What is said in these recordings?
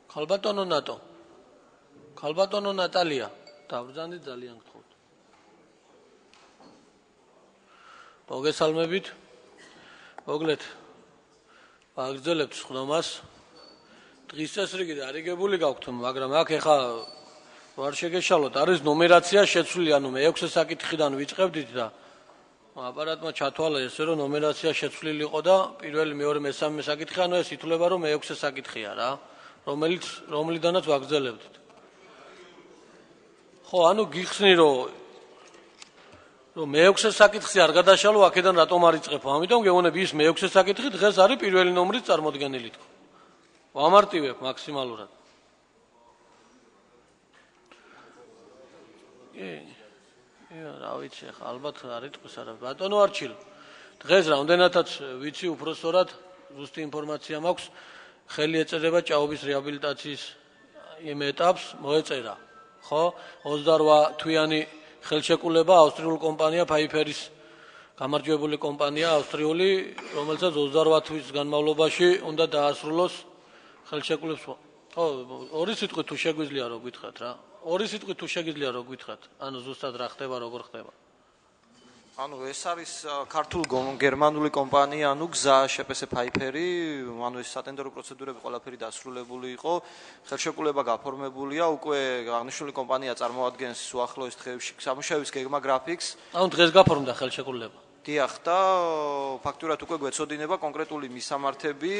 ქალბატონო ნატო. ქალბატონო ნატალია. დავბრძანდით ძალიან გთხოვთ. მოგესალმებით. მოგლეთ. ვაგრძელებთ სხდომას. დღის წესრიგი დარიგებული გაქვთ, მაგრამ აქ ეხა ვარ შეგეშალოთ, არის ნუმერაცია შეცვლილი, ანუ მე-6 საკითხიდან ვიწყებდით და აპარატმა ჩათვალა ესე რომ ნუმერაცია შეცვლილი იყო და პირველი, მეორე, მესამე საკითხი, ანუ ეს ითვლება რომ მე-6 საკითხია რა, რომლიდანაც ვაგრძელებდით. ხო, ანუ გიხსნი რომ მე-6 საკითხი არ გადაშალო, აქედან რატომ არ იწყებ? ამიტომ გეუბნები ის მე-6 საკითხი დღეს არის პირველი ნომრით წარმოდგენილი თქო. ვამარტივებ მაქსიმალურად. რა ვიცი, ხა ალბათ არ იტყვის არა. ბატონო არჩილ. დღეს რამდენადაც ვიცი უпростоრად ზუსტი ინფორმაცია მაქვს, ხელი ეწერება ჭაობის რეაბილიტაციის იმ ეტაპს მოეწერა. ხო? 28 თვიანი ხელშეკრულება ავსტრიული კომპანია Pfeifferis გამარჯვებული კომპანია ავსტრიული, რომელსაც 28 თვის განმავლობაში უნდა დაასრულოს ხელშეკრულების. ხო, ორი სიტყვით თუ შეგვიძლია რომ გითხრათ რა. ორი სიტყვით თუ შეგიძლია რომ გითხრათ, ანუ ზუსტად რა ხდება, როგორ ხდება. ანუ ეს არის ქართულ-გერმანული კომპანია, ანუ გზა შეპესე Pfeifferi, ანუ ეს სატენდერო პროცედურები ყველაფერი დასრულებული იყო, ხელშეკრულება გაფორმებულია, უკვე აღნიშნული კომპანია წარმოადგენს უახლოეს დღეებში სამუშაოების გეგმა გრაფიკს. ანუ დღეს გაფორმდა ხელშეკრულება. დიახ და ფაქტურად უკვე გვეცოდინება კონკრეტული მისამართები,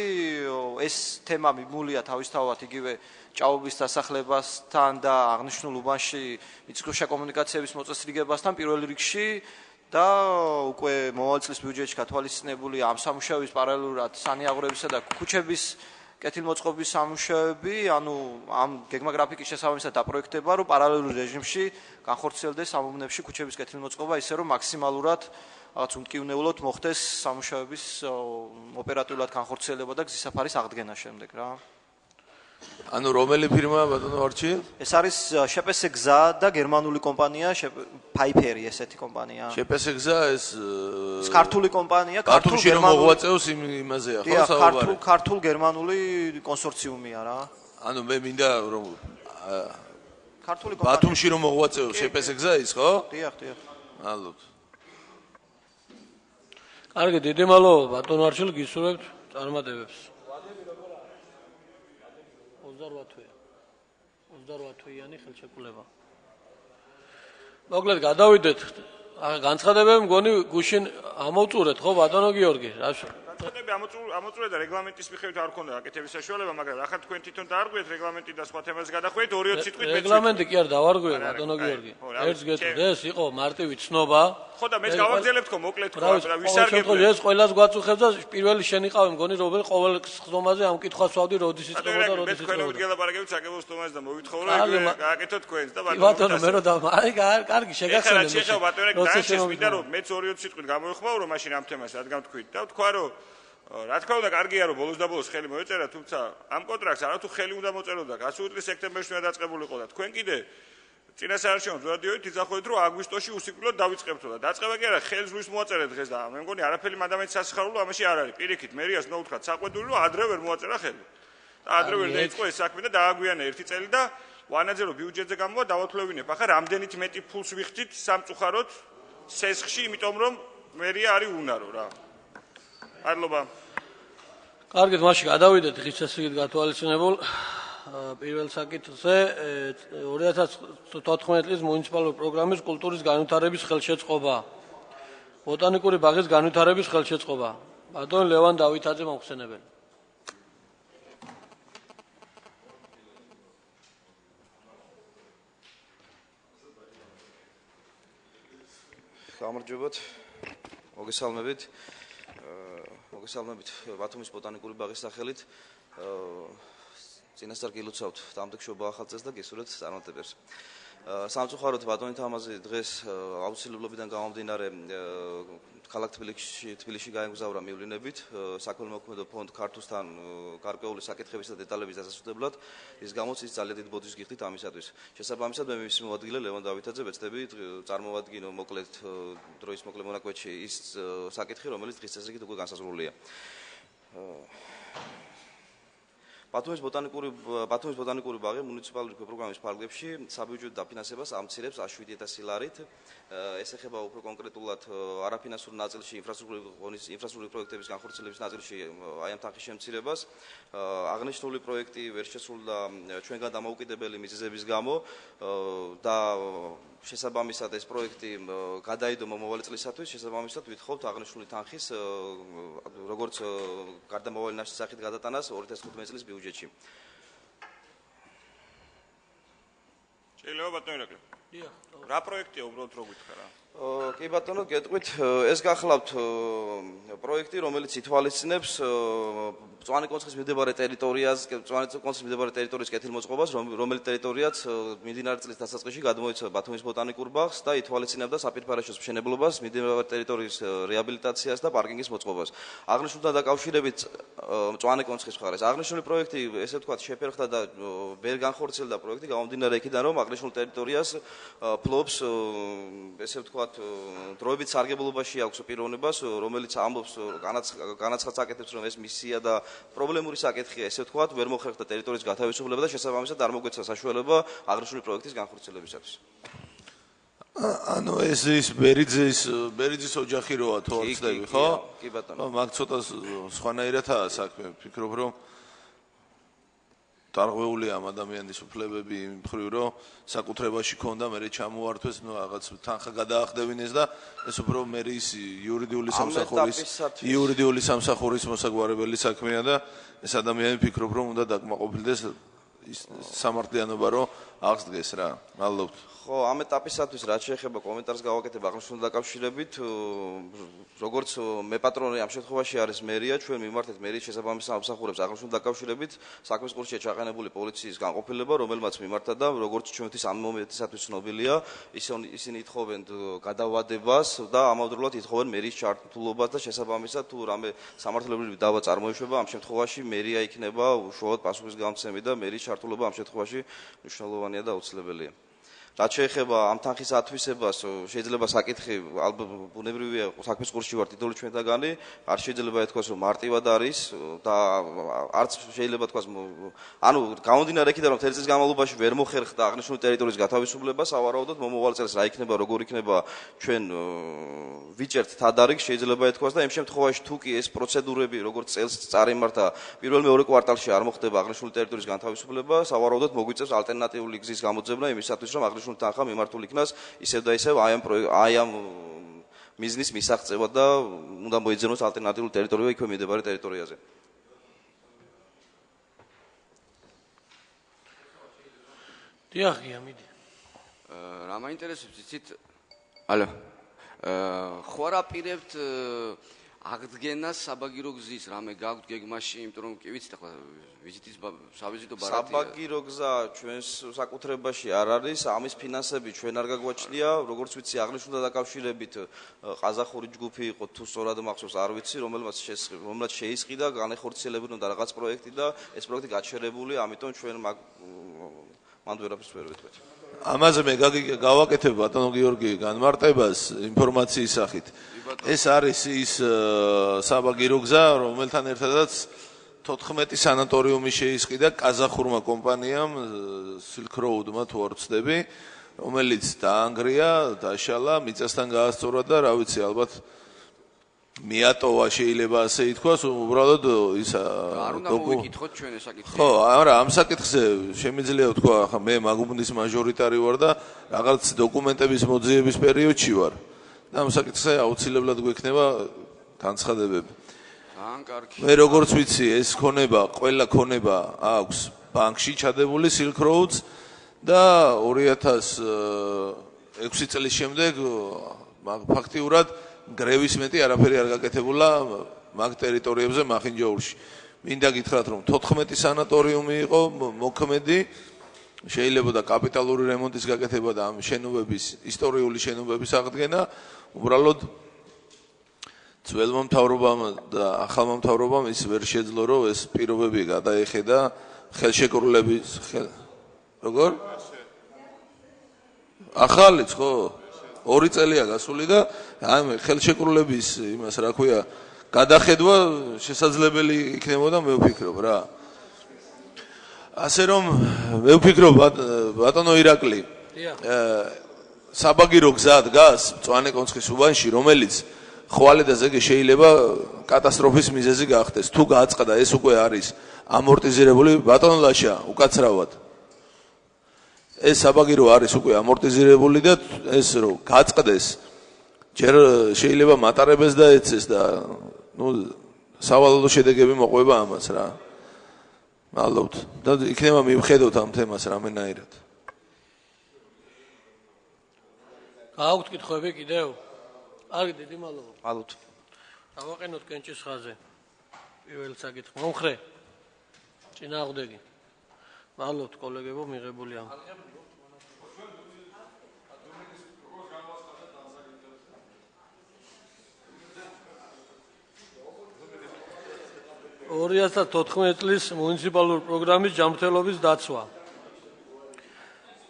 ეს თემა მიმულია თავისთავად იგივე ჭაობის დასახლებასთან და აღნიშნულ უბანში მიწისქვეშა კომუნიკაციების მოწესრიგებასთან პირველ რიგში და უკვე მომავალ წლის ბიუჯეტში გათვალისწინებული ამ სამუშაოების პარალელურად სანიაღვრებისა და ქუჩების კეთილმოწყობის სამუშაოები, ანუ ამ გეგმა გრაფიკის შესაბამისად დაპროექტება, რომ პარალელურ რეჟიმში განხორციელდეს ამ უბნებში ქუჩების კეთილმოწყობა, ისე რომ მაქსიმალურად რაღაც უმკივნეულოდ მოხდეს სამუშაოების ოპერატიულად განხორციელება და გზისაფარის აღდგენა შემდეგ რა. ანუ რომელი ფირმა ბატონო არჩი? ეს არის შეპესე გზა და გერმანული კომპანია Pfeifferi ესეთი კომპანია. შეპესე გზა ეს ქართული კომპანია, ქართულში რომ მოღვაწეობს იმაზეა, ხო საუბარი? ქართულ-გერმანული კონსორციუმია რა. ანუ მე მინდა რომ ქართული კომპანია. ბათუმში რომ მოღვაწეობს შეპესე გზა ის, ხო? დიახ, დიახ. ალბათ. კარგი, დიდი მადლობა ბატონო არჩილ, გისურვებთ წარმატებებს. 28 თვიანი ხელშეკრულება. მოკლედ გადავიდეთ. განცხადებები მგონი გუშინ ამოვწურეთ, ხო ბატონო გიორგი? განცხადები ამოწურეთ და რეგლამენტის მიხედვით არ ქონდა აკეთების საშუალება, მაგრამ ახლა თქვენ თვითონ დაარღვიეთ რეგლამენტი და სხვა თემას გადახვიდეთ 2-20 სიტყვით მეც. რეგლამენტი კი არ დავარღვია ბატონო გიორგი. ერთს გეტყვით, ეს იყო მარტივი ცნობა. ხო და მეც გავაგრძელებთ ხო მოკლედ თქვა და ვისარგებლეთ. ეს ყველას გვაწუხებს და პირველი შენიყავი მგონი რომელ ყოველ ხდომაზე ამ კითხვას ვავდი როდის იწყებოდა და როდის იწყებოდა. მე თქვენ გელაპარაკებით საკებოს ხდომაზე და მოვითხოვრო რომ გააკეთოთ თქვენს და ბატონო მე რო და აი კარგი შეგახსენე მე. ეხლა ბატონო დაიჭერს მინდა რომ მეც 2-20 სიტყვით გამოვიხმაურო მაშინ ამ თემას რადგან თქვით და თქვა რომ რა თქმა უნდა კარგია რომ ბოლოს და ბოლოს ხელი მოეწერა, თუმცა ამ კონტრაქტს არათუ ხელი უნდა მოწეროდა, გასული წლის სექტემბერში უნდა დაწყებულიყო და თქვენ კიდე წინასაარჩევნო ზვარდიოით იძახოთ რომ აგვისტოში უსიკვდილოდ დავიწყებთო და დაწყება კი არა ხელს რუის მოაწერეთ დღეს და მე მგონი არაფერი მადამეც სასიხარულო ამაში არ არის. პირიქით მერიას ნოუთხრათ საყვედური რომ ადრე ვერ მოაწერა ხელი. და ადრე ვერ დაიწყო ეს საქმე და დააგვიანა ერთი წელი და ვანაძე რომ ბიუჯეტზე გამოვა დავათვლევინებ. ახლა რამდენით მეტი ფულს ვიხდით სამწუხაროდ სესხში, იმიტომ რომ მერია არის უნარო რა. მადლობა. კარგით, მაშინ გადავიდეთ დღის წესრიგით გათვალისწინებულ პირველ საკითხზე 2014 წლის მუნიციპალური პროგრამის კულტურის განვითარების ხელშეწყობა. ბოტანიკური ბაღის განვითარების ხელშეწყობა. ბატონ ლევან დავითაძე მომხსენებელი. გამარჯობათ. მოგესალმებით. მოგესალმებით ბათუმის ბოტანიკური ბაღის სახელით. წინასწარ გილოცავთ დამტკიცობა ახალწელს და გესურვებთ წარმატებებს. სამწუხაროდ ბატონი თამაზი დღეს აუცილებლობიდან გამომდინარე ქალაქ თბილისში გაემგზავრა მივლინებით საქველმოქმედო ფონდ ქართულთან გარკვეული საკითხების და დეტალების დასასრულებლად. ის გამოც ის ძალიან დიდ ბოდიშს გიხდით ამისათვის. შესაბამისად მე მის მოადგილე ლევან დავითაძე ვეცდები წარმოვადგინო მოკლედ დროის მოკლე მონაკვეთში ის საკითხი, რომელიც დღის წესრიგით უკვე განსაზღვრულია. ბათუმის ბოტანიკური ბაღი მუნიციპალური პროგრამის ფარგლებში საბიუჯეტო დაფინანსებას ამცირებს 107,000 ლარით. ეს ეხება უფრო კონკრეტულად არაფინანსურ ნაწილში ინფრასტრუქტურის პროექტების განხორციელების ნაწილში აი ამ თანხის შემცირებას. აღნიშნული პროექტი ვერ შესრულდა ჩვენგან დამოუკიდებელი მიზეზების გამო და შესაბამისად ეს პროექტი გადაიდო მომავალი წლისათვის. შესაბამისად ვითხოვთ აღნიშნული თანხის როგორც გარდამავალი ნაშთის სახით გადატანას 2015 წლის ბიუჯეტში. შეიძლება ბატონო ირაკლი. რა პროექტია უბრალოდ რო გითხრა რა? კი ბატონო, გეტყვით, ეს გახლავთ პროექტი, რომელიც ითვალისწინებს მწვანე კონცხის მიმდებარე ტერიტორიის კეთილმოწყობას, რომელიც ტერიტორიაც მიმდინარე წლის დასაწყისში გადმოეცა ბათუმის ბოტანიკურ ბაღს და ითვალისწინებდა საპირფარეშოს მშენებლობას, მიმდებარე ტერიტორიის რეაბილიტაციას და პარკინგის მოწყობას. აღნიშნულთან დაკავშირებით მწვანე კონცხის მხარეს აღნიშნული პროექტი, ესე ვთქვათ, შეფერხდა და ვერ განხორციელდა პროექტი, გამომდინარე იქიდან, რომ აღნიშნულ ტერიტორიას ფლობს, ესე ვთქვათ, დროებით სარგებლობაში აქვს პიროვნებას, რომელიც ამბობს, განაცხადს აკეთებს, რომ ეს მისია და პრობლემური საკითხია, ესე ვთქვათ, ვერ მოხერხდა ტერიტორიის გათავისუფლება და შესაბამისად არ მოგვეცა საშუალება აღნიშნული პროექტის განხორციელებისათვის. ანუ ეს ის ბერიძის ოჯახი როა თუ არ ვცდები, ხო? კი ბატონო. მაგ ცოტა სხვანაირადაა საქმე. ვფიქრობ, რომ დარღვეულია ამ ადამიანის უფლებები იმ მხრივ, რომ საკუთრებაში ქონდა, მე ჩამოართვეს, რაღაც თანხა გადაახდებინეს და ეს უფრო მე ის იურიდიული სამსახურის მოსაგვარებელი საქმეა და ეს ადამიანი ვფიქრობ, რომ უნდა დაკმაყოფილდეს სამართლიანობა, რომ აღსდგეს რა. მადლობთ. ხო, ამ ეტაპისათვის რაც შეეხება კომენტარს გავაკეთებ აღნიშნულ დაკავშირებით, როგორც მე პატრონი ამ შემთხვევაში არის მერია, ჩვენ მიმართეთ მერიის შესაბამის სამსახურებს აღნიშნულ დაკავშირებით, საქმის კურსშია ჩაყენებული პოლიციის განყოფილება, რომელმაც მიმართა და როგორც ჩვენთვის ამ მომენტისათვის ცნობილია, ისინი ითხოვენ გადავადებას და ამავდროულად ითხოვენ მერიის ჩართულობას და შესაბამისად თუ რამე სამართლებრივი დავა წარმოიშვება, ამ შემთხვევაში მერია იქნება უშუალოდ პასუხისგამცემი და მერიის ჩართულობა ამ შემთხვევაში მნიშვნელოვანია და აუცილებელია. რაც შეეხება ამ თანხის ათვისებას, შეიძლება საკითხი ბუნებრივია, საქმის კურსში ვარ თითოეული ჩვენთაგანი, არ შეიძლება ეთქვას, რომ მარტივად არის და არც შეიძლება თქვას, ანუ გამომდინარე იქიდან, რომ მთელი წლის განმავლობაში ვერ მოხერხდა აღნიშნული ტერიტორიის გათავისუფლება, სავარაუდოდ მომავალ წელს რა იქნება, როგორ იქნება ჩვენ ვიჭერთ თადარიგს, შეიძლება ეთქვას და იმ შემთხვევაში თუ კი ეს პროცედურები, როგორც წელს წარიმართა, პირველ-მეორე კვარტალში არ მოხდება აღნიშნული ტერიტორიის განთავისუფლება, სავარაუდოდ მოგვიწევს ალტერნატიული გზის გამოძებნა იმისათვის, რომ აღნიშნული თანხა მიმართული იქნას ისევ და ისევ აი ამ მიზნის მისაღწევად და უნდა მოიძენოს ალტერნატიული ტერიტორია იქვე მდებარე ტერიტორიაზე. დიახ, მიდი. რა მაინტერესებს იცით? ალო. ხო არ აპირებთ აღდგენას საბაგირო გზის, რამე გაგვთ გეგმაში, იმიტომ რომ კი ვიცით ახლა ვიზიტის სავიზიტო ბარათია. საბაგირო გზა ჩვენს საკუთრებაში არ არის, ამის ფინანსები ჩვენ არ გაგვაჩნია, როგორც ვიცი, აღნიშნულთან დაკავშირებით ყაზახური ჯგუფი იყო თუ სწორად მახსოვს, არ ვიცი, რომელმაც შეისყიდა, განეხორციელებინოდა რაღაც პროექტი და ეს პროექტი გაჩერებული, ამიტომ ჩვენ მანდ ვერაფერს ვერ ვეთქვით. ამაზე მე გავაკეთებ ბატონო გიორგი განმარტებას ინფორმაციის სახით. ეს არის ის საბაგირო გზა, რომელთან ერთადაც 14 სანატორიუმი შეისყიდა ყაზახურმა კომპანიამ Silk Road-მა თუ არ ვცდები, რომელიც დაანგრია, დაშალა, მიწასთან გაასწორა და რა ვიცი, ალბათ მიატოვა შეიძლება ასე ითქვას, უბრალოდ ის არ უნდა მოვიკითხოთ ჩვენ ეს საკითხი. ხო, არა, ამ საკითხზე შემიძლია ვთქვა, ახლა მე მაგუბნის მაჟორიტარი ვარ და რაღაც დოკუმენტების მოძიების პერიოდში ვარ. და ამ საკითხზე აუცილებლად გვექნება განცხადებები. მე როგორც ვიცი, ეს ყველა ქონება აქვს ბანკში ჩადებული Silk Roads და 2006 წლის შემდეგ ფაქტიურად გრევის მეტი არაფერი არ გაკეთებულა მაგ ტერიტორიებზე მახინჯაურში. მინდა გითხრათ, რომ 14 სანატორიუმი იყო მოქმედი, შეიძლება და კაპიტალური რემონტის გაკეთება და ამ შენობების, ისტორიული შენობების აღდგენა, უბრალოდ ძველმა მთავრობამ და ახალმა მთავრობამ ის ვერ შეძლო, რომ ეს პირობები გადაეხედა ხელშეკრულების როგორ? ახალიც ხო? 2 წელია გასული და ამ ხელშეკრულების იმას რა ქვია გადახედვა შესაძლებელი იქნებოდა მე ვფიქრობ რა. ასე რომ მე ვფიქრობ ბატონო ირაკლი საბაგირო გზა დგას მწვანე კონცხის უბანში, რომელიც ხვალე და ზეგი შეიძლება კატასტროფის მიზეზი გახდეს. თუ გააწყდა ეს უკვე არის ამორტიზირებული ბატონო ლაშა უკაცრავად. ეს საბაგირო არის უკვე ამორტიზირებული და ეს რომ გააწყდეს ჯერ შეიძლება მატარებელს და ეცეს და სავალალო შედეგები მოყვება ამას რა. მადლობთ და იქნება მივხედოთ ამ თემას რამენაირად. გააქვთ კითხვები კიდევ? კარგი, დიდი მადლობა. მადლობთ. დავაყენოთ კენჭის ხაზზე. პირველ საკითხი. მომხრე. წინააღმდეგი. მადლობთ კოლეგებო მიღებული ამ. $2014 წლის მუნიციპალური პროგრამის ჯანმრთელობის დაცვა.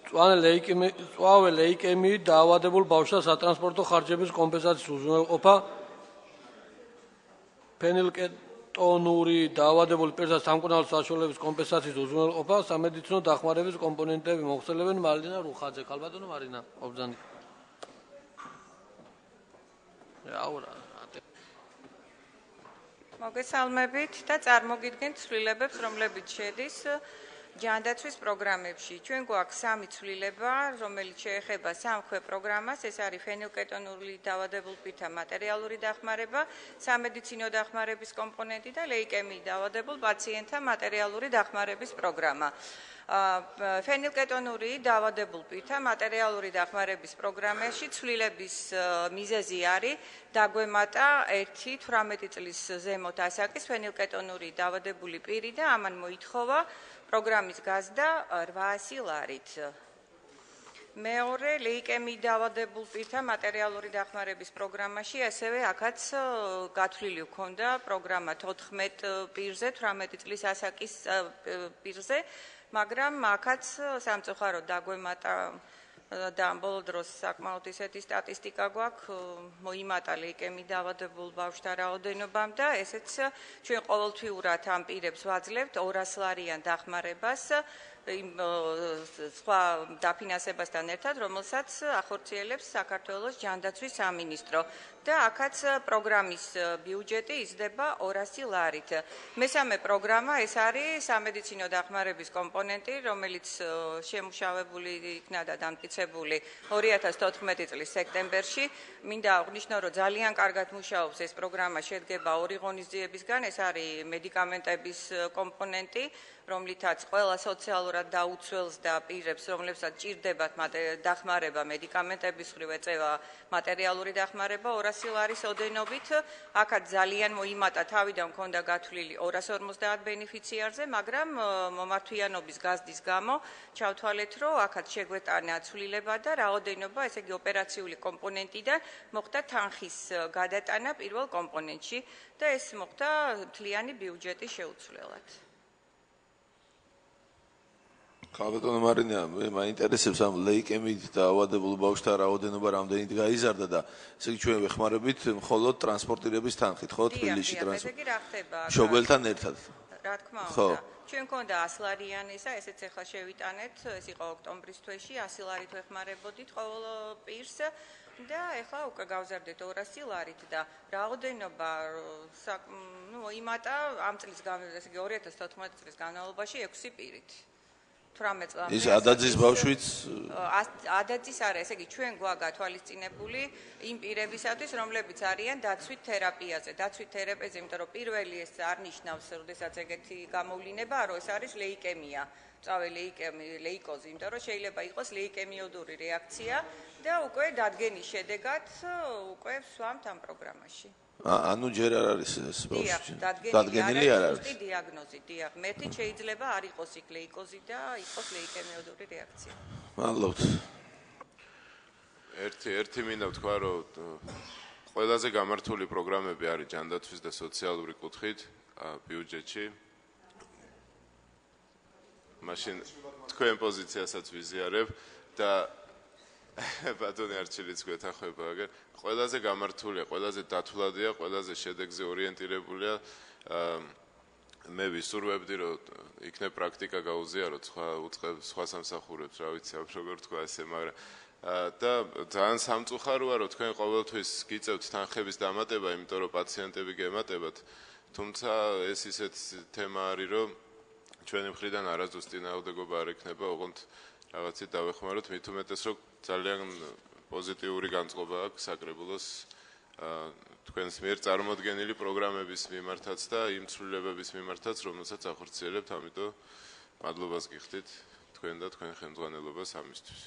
მწვავე ლეიკემიით დაავადებულ ბავშვთა სატრანსპორტო ხარჯების კომპენსაციის უზრუნველყოფა, ფენილკეტონური დაავადებულ პირთა სამკურნალო საშუალებების კომპენსაციის უზრუნველყოფა, სამედიცინო დახმარების კომპონენტები მოხსენებენ მარინა რუხაძე. ხალბატონო მარინა ობზანი. მოგესალმებით და წარმოგიდგენთ ცვლილებებს, რომლებიც შედის ჯანდაცვის პროგრამებში. ჩვენ გვაქვს 3 ცვლილება, რომელიც შეეხება სამხე პროგრამას, ეს არის ფენილკეტონური დაავადებულ პირთა მატერიალური დახმარება, სამედიცინო დახმარების კომპონენტი და ლეიკემიით დაავადებულ პაციენტთა მატერიალური დახმარების პროგრამა. ფენილკეტონური დაავადებულ პირთა მატერიალური დახმარების პროგრამაში ცვლილების მიზეზი არის დაგვემატა 18 წლის ზემოთ ასაკის ფენილკეტონური დაავადებული პირი და ამან მოითხოვა პროგრამის გაზრდა 800 ლარით. მეორე ლეიკემიით დაავადებულ პირთა მატერიალური დახმარების პროგრამაში ასევე აქაც გათვლილი ჰქონდა პროგრამა 14 პირზე, 18 წლის ასაკის პირზე, მაგრამ აქაც სამწუხაროდ დაგვემატა და ბოლო დროს საკმაოდ ისეთი სტატისტიკა გვაქვს, მოიმატა ლეიკემიით დაავადებულ ბავშვთა რაოდენობამ და ესეც ჩვენ ყოველთვიურად ამ პირებს ვაძლევთ 200 ლარიან დახმარებას იმ სხვა დაფინანსებასთან ერთად, რომელსაც ახორციელებს საქართველოს ჯანდაცვის სამინისტრო და აქაც პროგრამის ბიუჯეტი იზრდება 200 ლარით. მესამე პროგრამა ეს არის სამედიცინო დახმარების კომპონენტი, რომელიც შემუშავებული იქნა და დამტკიცებული 2014 წლის სექტემბერში. მინდა აღვნიშნო, რომ ძალიან კარგად მუშაობს ეს პროგრამა, შედგება 2 ღონისძიებისგან, ეს არის მედიკამენტების კომპონენტი, რომლითაც ყველა სოციალურად დაუცველს და პირებს, რომლებსაც ჭირდებათ დახმარება მედიკამენტების მხრივ ეწევა მატერიალური დახმარება 200 ლარის ოდენობით. აქაც ძალიან მოიმატა, თავიდან მქონდა გათვლილი 250 ბენეფიციარზე, მაგრამ მომართვიანობის გაზრდის გამო ჩავთვალეთ, რომ აქაც შეგვეტანა ცვლილება და რაოდენობა, ესე იგი ოპერაციული კომპონენტიდან მოხდა თანხის გადატანა პირველ კომპონენტში და ეს მოხდა მთლიანი ბიუჯეტის შეუცვლელად. ხალბატონო მარინა, მე მაინტერესებს ამ ლეიკემიით დაავადებულ ბავშვთა რაოდენობა რამდენით გაიზარდა და ესე იგი ჩვენ ვეხმარებით მხოლოდ ტრანსპორტირების თანხით, ხო, თბილისში ტრანსპორტ. მშობელთან ერთად. რა თქმა უნდა. ჩვენ მქონდა 100 ლარიანი ისა, ესეც ახლა შევიტანეთ, ეს იყო ოქტომბრის თვეში, 100 ლარით ვეხმარებოდით ყოველ პირს და ახლა უკვე გავზარდეთ 200 ლარით და რაოდენობა მოიმატა ამ წლის ესე იგი 2014 წლის განმავლობაში 6 პირით. 18 წლამდე. ის ადაძის ბავშვიც ადაძის არა, ესე იგი ჩვენ გვაქვს გათვალისწინებული იმ პირებისათვის, რომლებიც არიან დაცვით თერაპიაზე. დაცვით თერაპიაზე, იმიტომ რომ პირველი ეს არ ნიშნავს, როდესაც ეგეთი გამოვლინება, რომ ეს არის ლეიკემია. მწვავე ლეიკოზი, იმიტომ რომ შეიძლება იყოს ლეიკემიოდური რეაქცია და უკვე დადგენის შედეგად უკვე ვსვამთ ამ პროგრამაში. ანუ ჯერ არ არის ეს ბავშვი. დადგენილი არ არის. ზუსტი დიაგნოზი, დიახ. მეტი შეიძლება არ იყოს იქ ლეიკოზი და იყოს ლეიკემიოდური რეაქცია. მადლობთ. ერთი მინდა ვთქვა, რომ ყველაზე გამართული პროგრამები არის ჯანდაცვის და სოციალური კუთხით ბიუჯეტში. მაშინ თქვენ პოზიციასაც ვიზიარებ და ბატონი არჩილიც გვეთახება, აგერ ყველაზე გამართულია, ყველაზე დათვლადია, ყველაზე შედეგზე ორიენტირებულია. მე ვისურვებდი, რომ იქნებ პრაქტიკა გაუზიაროთ სხვა სამსახურებს, რა ვიცი, როგორ თქვა ესე, მაგრამ და ძალიან სამწუხაროა, რომ თქვენ ყოველთვის გიწევთ თანხების დამატება, იმიტომ რომ პაციენტები გემატებათ, თუმცა ეს ისეთ თემა არის, რომ ჩვენი მხრიდან არასდროს წინააღმდეგობა არ ექნება, ოღონდ რაღაცით დავეხმაროთ, მით უმეტეს, რომ ძალიან პოზიტიური განწყობა აქვს საკრებულოს თქვენს მიერ წარმოდგენილი პროგრამების მიმართაც და იმ ცვლილებების მიმართაც, რომელსაც ახორციელებთ, ამიტომ მადლობას გიხდით თქვენ და თქვენ ხელმძღვანელობას ამისთვის.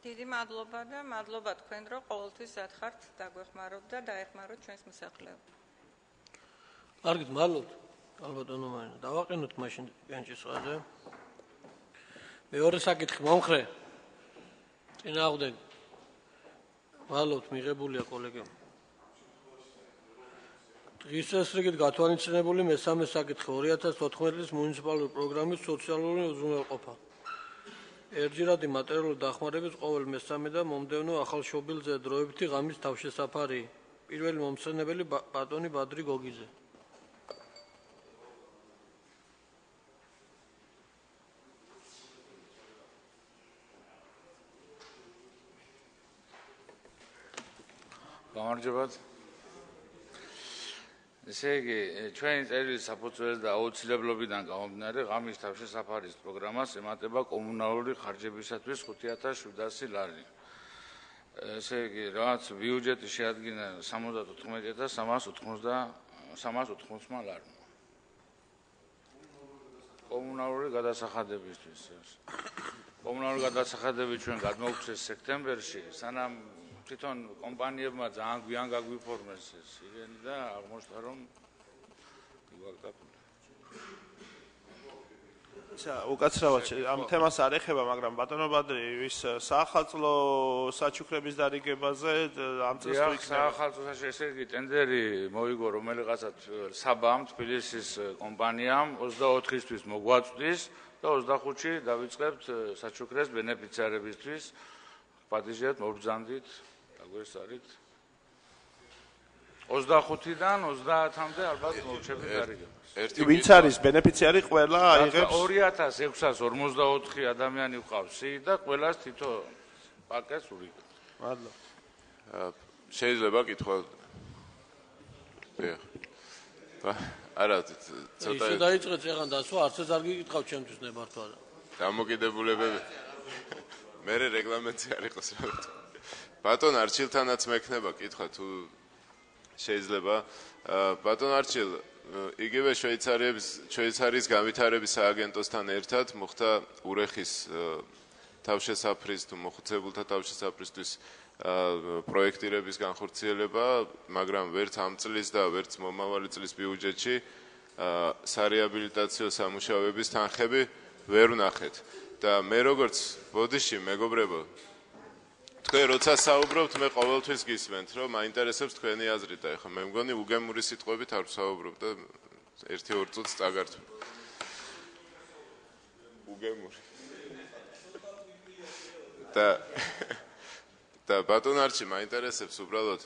დიდი მადლობა და მადლობა თქვენ, რომ ყოველთვის ზად ხართ დაგვეხმაროთ და დაეხმაროთ ჩვენს მოსახლეობას. კარგით, მადლობთ. ალბათ ონომანა. დავაყენოთ მაშინ განჭის სხვაზე. მეორე საკითხი მომხრე. წინააღმდეგ. მადლობთ, მიღებულია კოლეგამ. დღის წესრიგით გათვალისწინებული მესამე საკითხი 2014 წლის მუნიციპალური პროგრამის სოციალური უზრუნველყოფა. ერთჯერადი მატერიალური დახმარების ყოველ მესამე და მომდევნო ახალშობილზე დროებითი ღამის თავშესაფარი. პირველი მომხსენებელი ბატონი ბადრი გოგიძე. გამარჯობათ. ესე იგი, ჩვენი წერილი საფუძველზე და აუცილებლობიდან გამომდინარე ღამის თავშესაფარის პროგრამას ემატება კომუნალური ხარჯებისათვის 5700 ლარი. ესე იგი, რაც ბიუჯეტი შეადგინა 74,380 ლარი. კომუნალური გადასახადებისთვის. კომუნალური გადასახადები ჩვენ გადმოვუხსეს სექტემბერში, სანამ თვითონ კომპანიებმა ძალიან გვიან გაგვიფორმეს ეს ირენი და აღმოჩნდა რომ უკაცრავად ამ თემას არ ეხება, მაგრამ ბატონო ბადრი ვის საახალწლო საჩუქრების დარიგებაზე ამ წელს თუ იქნება საახალწლო ესე იგი ტენდერი მოიგო რომელიღაცა საბამ თბილისის კომპანიამ 24-ისთვის მოგვაწვდის და 25-ში დავიწყებთ საჩუქრეს ბენეფიციარებისთვის პატიჟეთ მობრძანდით ეს არის 25-დან 30-მდე ალბათ მოვჩებით დარიგებას. ვინც არის ბენეფიციარი ყველა აიღებს 2644 ადამიანი ვყავს და ყველას თითო პაკეტს ურიგებს. მადლობა. შეიძლება კითხვა? არა, ცოტა ისე დაიწყეთ ეხან დასვა, არც ეს არ გიკითხავთ ჩემთვის ნებართვა. დამოკიდებულებები. მე რეგლამენტი არ იყოს რა ვთქვა. ბატონ არჩილთანაც მექნება კითხვა თუ შეიძლება. ბატონ არჩილ, იგივე შვეიცარიის განვითარების სააგენტოსთან ერთად მოხდა ურეხის თავშესაფრის თუ მოხუცებულთა თავშესაფრისთვის პროექტირების განხორციელება, მაგრამ ვერც ამ წლის და ვერც მომავალი წლის ბიუჯეტში სარეაბილიტაციო სამუშაოების თანხები ვერ ვნახეთ. და მე როგორც ბოდიში მეგობრებო, თქვენ როცა საუბრობთ, მე ყოველთვის გისმენთ, რომ მაინტერესებს თქვენი აზრი და ეხლა მე მგონი უგემური სიტყვებით არ ვსაუბრობ და 1-2 წუთს წაგართვი. უგემური. და ბატონ არჩი მაინტერესებს უბრალოდ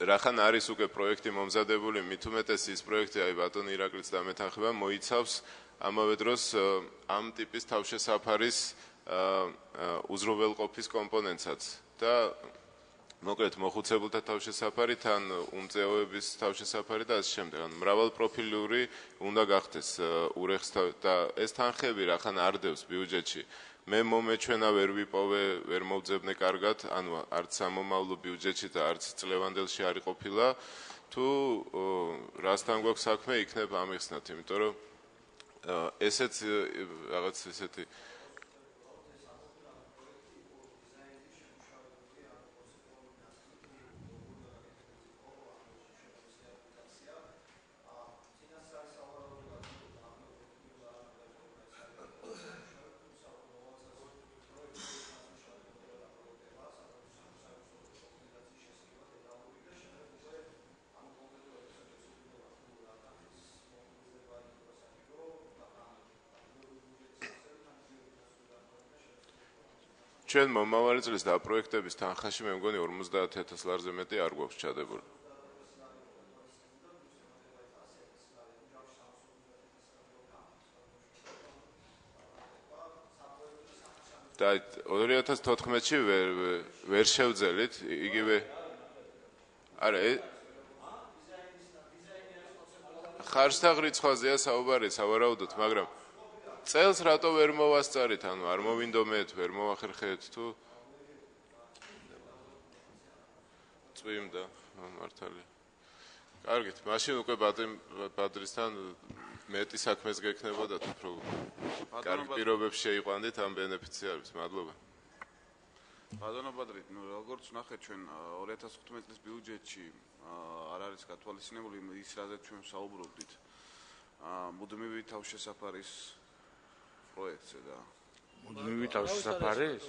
რახან არის უკვე პროექტი მომზადებული, მით უმეტეს ის პროექტი, აი ბატონ ირაკლიც დამეთანხმება, მოიცავს ამავე დროს ამ ტიპის თავშესაფარის უზრუნველყოფის კომპონენტსაც და მოკლედ მოხუცებულთა თავშესაფარი თან უმწეოების თავშესაფარი და ასე შემდეგ. ანუ მრავალპროფილიური უნდა გახდეს ურეხს და ეს თანხები რახან არ დევს ბიუჯეტში. მე მომეჩვენა ვერ ვიპოვე, ვერ მოვძებნე კარგად, ანუ არც სამომავლო ბიუჯეტში და არც წლევანდელში არ იყოფილა. თუ რასთან გვაქვს საქმე, იქნებ ამიხსნათ, იმიტომ რომ ესეც რაღაც ესეთი ჩვენ მომავალი წლის დაპროექტების თანხაში მე მგონი 50,000 ლარზე მეტი არ გვაქვს ჩადებული. და 2014-ში ვერ შევძელით იგივე არა ხარშთაღ რიცხვაზეა საუბარი სავარაუდოდ, მაგრამ წელს რატო ვერ მოვასწარით, ანუ არ მოვინდომეთ, ვერ მოვახერხეთ თუ წვიმდა მართალი. კარგით, მაშინ უკვე ბადრისთან მეტი საქმეს გექნებოდა თუ უფრო კარგი პირობებში შეიყვანდით ამ ბენეფიციარებს. მადლობა. ბატონო ბადრი, როგორც ნახეთ ჩვენ 2015 წლის ბიუჯეტში არ არის გათვალისწინებული ის, რაზეც ჩვენ საუბრობდით. მუდმივი თავშესაფარის პროექტზე და მუდმივი თავშესაფარის?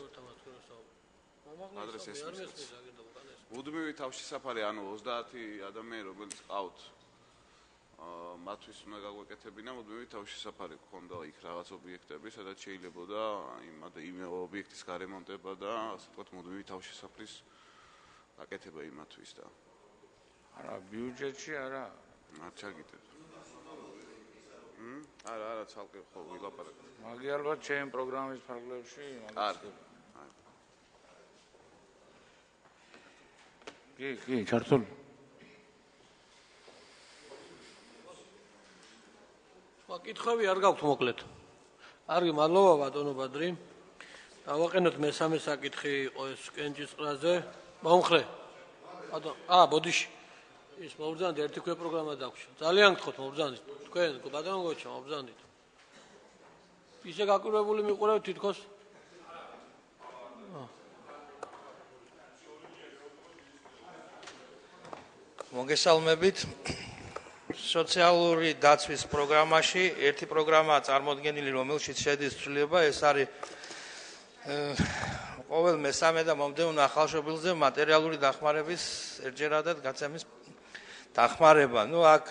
ადრეს ეს მუდმივი თავშესაფარი, ანუ 30 ადამიანი რომელიც ყავთ მათთვის უნდა გაგვეკეთებინა მუდმივი თავშესაფარი გქონდა იქ რაღაც ობიექტები, სადაც შეიძლებოდა იმ ობიექტის გარემონტება და ასე ვთქვათ მუდმივი თავშესაფრის გაკეთება იმათთვის და არა ბიუჯეტში არა არ ჩაგიტეთ. არა ცალკე ხო ვილაპარაკე. მაგი ალბათ ჩემ პროგრამის ფარგლებში კი, ჩართული. კითხვები არ გაქვთ მოკლედ. კარგი, მადლობა ბატონო ბადრი. დავაყენოთ მესამე საკითხი იყო ეს კენჭისყრაზე. მომხრე. ბატონო, ბოდიში. ის მოვბრძანდით ერთი ქვე პროგრამა დაგვშა. ძალიან გთხოვთ მოვბრძანდით. თქვენ ბატონო გოჩა მოვბრძანდით. ისე გაკვირვებული მიყურებთ თითქოს. მოგესალმებით. სოციალური დაცვის პროგრამაში ერთი პროგრამაა წარმოდგენილი, რომელშიც შედის ცვლილება, ეს არის ყოველ მესამე და მომდევნო ახალშობილზე მატერიალური დახმარების ერთჯერადად გაცემის დახმარება. აქ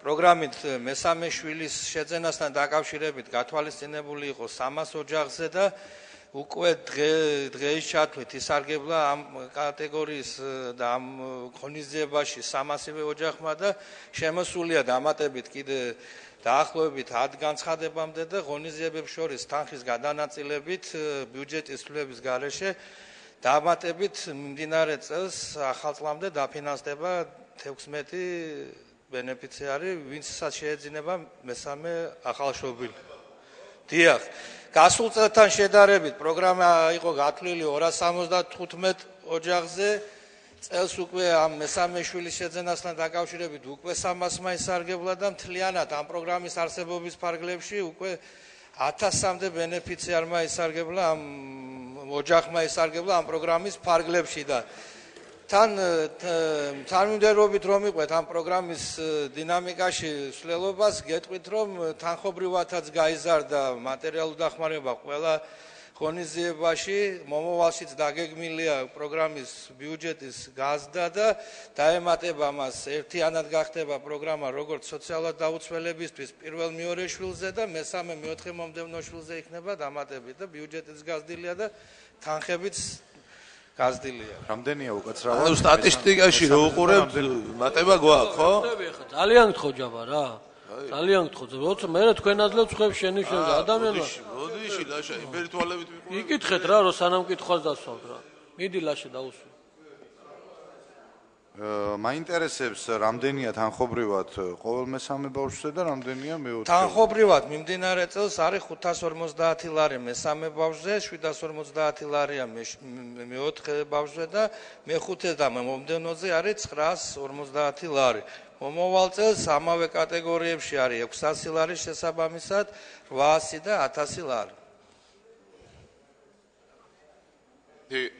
პროგრამით მესამე შვილის შეძენასთან დაკავშირებით გათვალისწინებული იყო 300 ოჯახზე და უკვე დღეის ჩათვლით ისარგებლა ამ კატეგორიის და ამ ღონისძიებაში 300-ვე ოჯახმა და შემოსულია დამატებით კიდე დაახლოებით 10 განცხადებამდე და ღონისძიებებს შორის თანხის გადანაწილებით ბიუჯეტის ცვლილების გარეშე დამატებით მიმდინარე წელს ახალ წლამდე დაფინანსდება 16 ბენეფიციარი, ვინცაც შეეძინება მესამე ახალშობილი. დიახ. გასულ წელთან შედარებით პროგრამა იყო გათვლილი 275 ოჯახზე. წელს უკვე ამ მესამე შვილის შეძენასთან დაკავშირებით უკვე 300-მა ისარგებლა და მთლიანად ამ პროგრამის არსებობის ფარგლებში უკვე 1000-მდე ბენეფიციარმა ისარგებლა ამ ოჯახმა ისარგებლა ამ პროგრამის ფარგლებში და თანმიმდევრობით რომ იყვეთ ამ პროგრამის დინამიკაში სვლელობას, გეტყვით რომ თანხობრივადაც გაიზარდა მატერიალური დახმარება ყველა ღონისძიებაში, მომავალშიც დაგეგმილია პროგრამის ბიუჯეტის გაზრდა და დაემატება მას ერთიანად გახდება პროგრამა როგორც სოციალურად დაუცველებისთვის პირველ მეორე შვილზე და მესამე მეოთხე მომდევნო შვილზე იქნება დამატებით და ბიუჯეტიც გაზრდილია და თანხებიც გაზრდილია. რამდენია უკაცრავად? ანუ სტატისტიკაში რო უყურებთ, მატება გვაქვს, ხო? ძალიან გთხოვ ჯაბა რა. ძალიან გთხოვ. როცა მე თქვენ აძლევთ ხებს შენიშნებდა ადამიანმა. მოდიში ლაშა, ვირტუალებით ვიყურებ. იკითხეთ რა, რომ სანამ კითხვას დასვავთ რა. მიდი ლაშა დაუსვი. მაინტერესებს რამდენია თანხობრივად ყოველ მესამე ბავშვზე და რამდენია მეოთხე? თანხობრივად მიმდინარე წელს არის 550 ლარი მესამე ბავშვზე, 750 ლარია მეოთხე ბავშვზე და მეხუთე და მომდევნოზე არის 950 ლარი. მომავალ წელს ამავე კატეგორიებში არის 600 ლარი შესაბამისად, 800 და 1000 ლარი.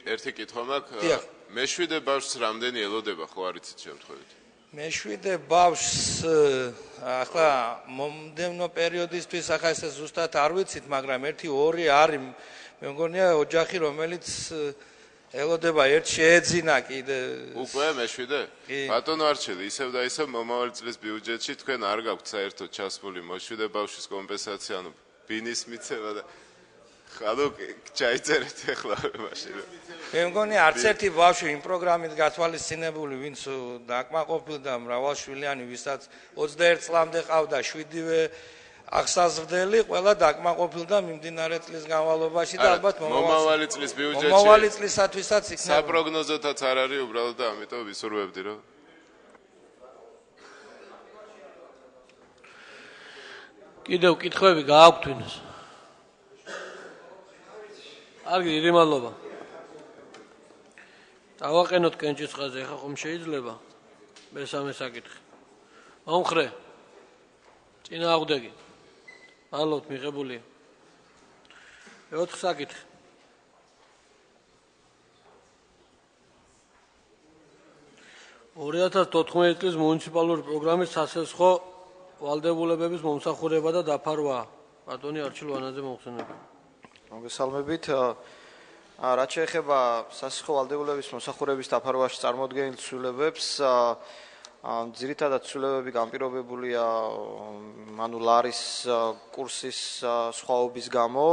ერთი კითხვა მაქვს. მეშვიდე ბავშვს რამდენი ელოდება ხო არ იცით შემთხვევით? მეშვიდე ბავშვს ახლა მომდევნო პერიოდისთვის ახლა ეს ზუსტად არ ვიცით, მაგრამ 1-2 არის მე მგონია ოჯახი, რომელიც ელოდება ერთ შეეძინა კიდე. უკვე მეშვიდე? ბატონო არჩილი, ისევ და ისევ მომავალი წლის ბიუჯეტში თქვენ არ გაქვთ საერთოდ ჩასმული მეშვიდე ბავშვის კომპენსაცია, ანუ ბინის მიცემა და ხალო ჩაიწერეთ ახლა მაშინ. მე მგონი არც ერთი ბავშვი იმ პროგრამით გათვალისწინებული, ვინც დაკმაყოფილდა მრავალშვილიანი, ვისაც 21 წლამდე ყავდა 7-ვე აღსაზრდელი, ყველა დაკმაყოფილდა მიმდინარე წლის განმავლობაში და ალბათ მომავალი წლის ბიუჯეტში მომავალი წლისათვისაც იქნება. საპროგნოზოთაც არ არის უბრალოდ და ამიტომ ვისურვებდი რომ კიდევ კითხვები გააგვთვინოს. კარგი, დიდი მადლობა. დავაყენოთ კენჭისყაზე, ახლა ხომ შეიძლება? მესამე საკითხი. მომხრე. წინააღმდეგი. მადლობთ, მიღებულია. 4 საკითხი. –2014 წლის მუნიციპალური პროგრამის სასესხო ვალდებულებების მომსახურება და დაფარვა. ბატონი არჩილ ვანაძე მოხსენებია. მოგესალმებით. რაც შეეხება სასესხო ვალდებულების მომსახურების დაფარვაში წარმოდგენილ ცვლილებებს, ძირითადად ცვლილებები განპირობებულია ლარის კურსის სხვაობის გამო,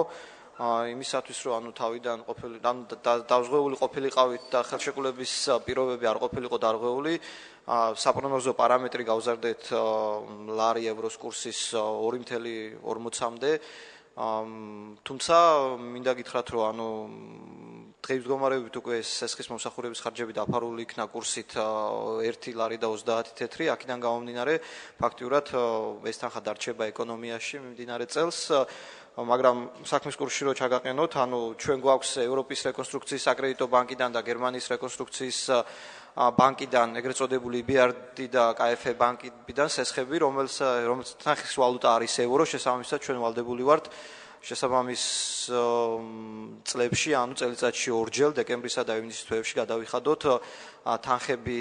იმისათვის რომ თავიდან ყოფილი დავზღვეული ყოფილიყავით და ხელშეკრულების პირობები არ ყოფილიყო დარღვეული, საპროგნოზო პარამეტრი გავზარდეთ ლარი ევროს კურსის 2.40-მდე. თუმცა მინდა გითხრათ რომ დღეის მდგომარეობით უკვე სესხის მომსახურების ხარჯები დაფარული იქნა კურსით 1 ლარი და 30 თეთრი, აქედან გამომდინარე ფაქტიურად ეს თანხა დარჩება ეკონომიაში მიმდინარე წელს, მაგრამ საქმის კურსში რო ჩაგაყენოთ, ჩვენ გვაქვს ევროპის რეკონსტრუქციის საკრედიტო ბანკიდან და გერმანიის რეკონსტრუქციის ბანკიდან, ეგრეთ წოდებული EBRD და KfW ბანკიდან სესხები, რომელიც თანხის ვალუტა არის ევრო, შესაბამისად ჩვენ ვალდებული ვართ შესაბამის წლებში, წელიწადში 2 ჯერ, დეკემბრისა და ივნისის თვეებში გადავიხადოთ თანხები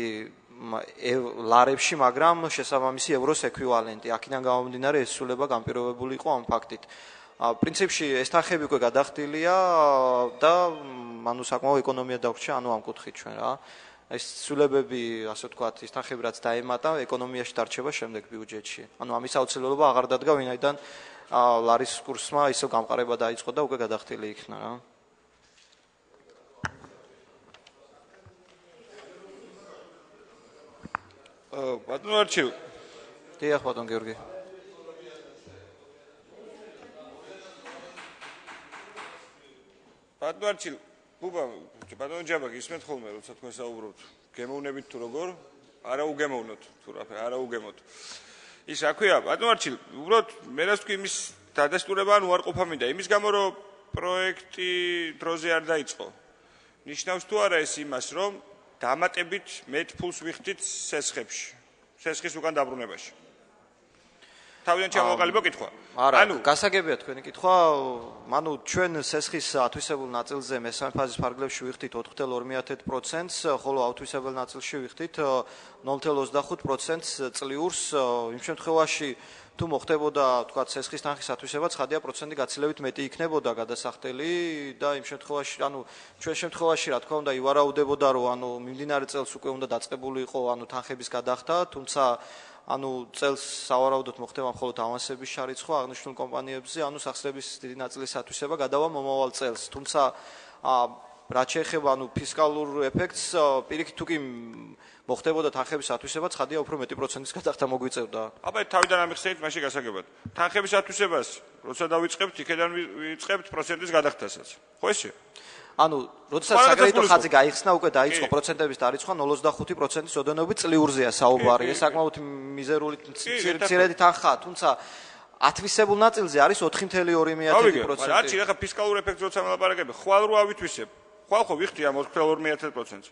ლარებში, მაგრამ შესაბამისი ევროს ექვივალენტი. აქედან გამომდინარე ეს ცვლილება განპირობებული იყო ამ ფაქტით. პრინციპში ეს თანხები უკვე გადახდილია და საკმაო ეკონომია დაგვრჩა ამ კუთხით ჩვენ რა. ეს ცვლილებები, ასე ვთქვათ, ის თანხები რაც დაემატა, ეკონომიაში დარჩება შემდეგ ბიუჯეტში. ამის აუცილებლობა აღარ დადგა, ვინაიდან ლარის კურსმა ისო გამყარება დაიწყო და უკვე გადახდილი იქნა რა. ბატონო არჩილ. დიახ, ბატონ გიორგი. ბატონო არჩილ, ბუბა, ბატონო ჯაბაკი, ისმენთ ხოლმე, როცა თქვენ საუბრობთ, გემოვნებით თუ როგორ? არა უგემოვნოთ, თუ რა, არა უგემოთ. ის რა ქვია, ბატონო არჩილ, უბრალოდ მე რას თქვი იმის დადასტურება ან უარყოფა მინდა, იმის გამო რომ პროექტი დროზე არ დაიწყო. ნიშნავს თუ არა ეს იმას, რომ დამატებით მეტ ფულს ვიხდით სესხებში, სესხის უკან დაბრუნებაში. თავიდან ჩამოვაყალიბო კითხვა. არა, გასაგებია თქვენი კითხვა. ჩვენ სესხის ათვისებულ ნაწილზე მესამე ფაზის ფარგლებში ვიხდით 4.2%-ს, ხოლო ათვისებელ ნაწილში ვიხდით 0.25%-ს წლიურს. იმ შემთხვევაში თუ მოხდებოდა, თქვათ, სესხის თანხის ათვისება, ცხადია პროცენტი გაცილებით მეტი იქნებოდა გადასახდელი და იმ შემთხვევაში, ჩვენ შემთხვევაში, რა თქმა უნდა, ივარაუდებოდა, რომ მიმდინარე წელს უკვე უნდა დაწყებული იყო თანხების გადახდა, თუმცა წელს სავარაუდოდ მოხდება მხოლოდ ავანსების შარიცხვა აღნიშნულ კომპანიებზე, სახსრების დიდი ნაწილის ათვისება გადავა მომავალ წელს. თუმცა რაც შეეხება ფისკალურ ეფექტს, პირიქით თუ კი მოხდებოდა თანხების ათვისება, ცხადია უფრო მეტი პროცენტის გადახდა მოგვიწევდა. აბა თავიდან ამიხსენით მაშინ გასაგებად. თანხების ათვისებას, როცა დავიწყებთ, იქედან ვიწყებთ პროცენტის გადახდასაც. ხო ესე? როდესაც საკრედიტო ხაზი გაიხსნა, უკვე დაიწყო პროცენტების დარიცხვა 0.25%-ის ოდენობით წლიურზეა საუბარი. ეს საკმაოდ მიზერული მცირედი თანხაა, თუმცა ათვისებულ ნაწილზე არის 4.2%. არჩი, ახლა ფისკალურ ეფექტს როცა მელაპარაკები, ხვალ რო ავითვისებ. ხვალ ხო ვიხდი ამ 4.2%-ს.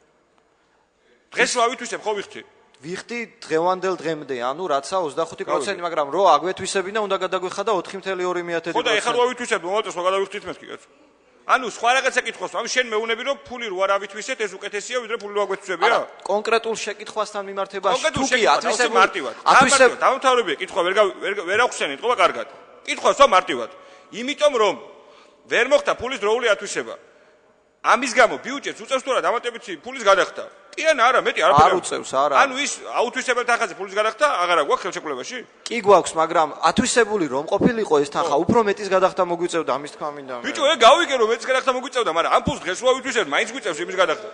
დღეს რო ავითვისებ, ხო ვიხდი? ვიხდი დღევანდელ დღემდე, რაცა 25%, მაგრამ რო აგვეთვისებინა, უნდა გადაგვიხადა 4.2%. ხო და ეხლა რო ავითვისებ, მომავალ წელს ხო გადავიხდით მეთქი, კაცო. სხვა რაღაცა კითხავს, შენ მეუნები რომ ფული რო არ ავითვისეთ, ეს უკეთესია ვიდრე ფული რო აგვეთვისებია? კონკრეტულ შეკითხვასთან მიმართებაში თუ კი ათვისებულ დამთავრებია კითხვა ვერ ახსენეთ, ყობა კარგად. კითხვას ვარ მარტივად. იმიტომ რომ ვერ მოხდა ფულის დროული ათვისება. ამის გამო ბიუჯეტს უწევს თუ არა დამატებითი ფულის გადახდა. კი ან არა, მეტი არაფერი. არ უწევს, არა. ანუ ის აუთვისებელ თანხაზე ფულის გადახდა აღარა გვაქვს ხელშეკრულებაში? კი გვაქვს, მაგრამ ათვისებული რომ ყოფილიყო ეს თანხა, უფრო მეტის გადახდა მოგვიწევდა ამის თქვა მინდა. ბიჭო, გავიგე რომ მეტის გადახდა მოგვიწევდა, მაგრამ ამ ფულს დღეს რო ავითვისებთ, მაინც გვიწევს იმის გადახდა.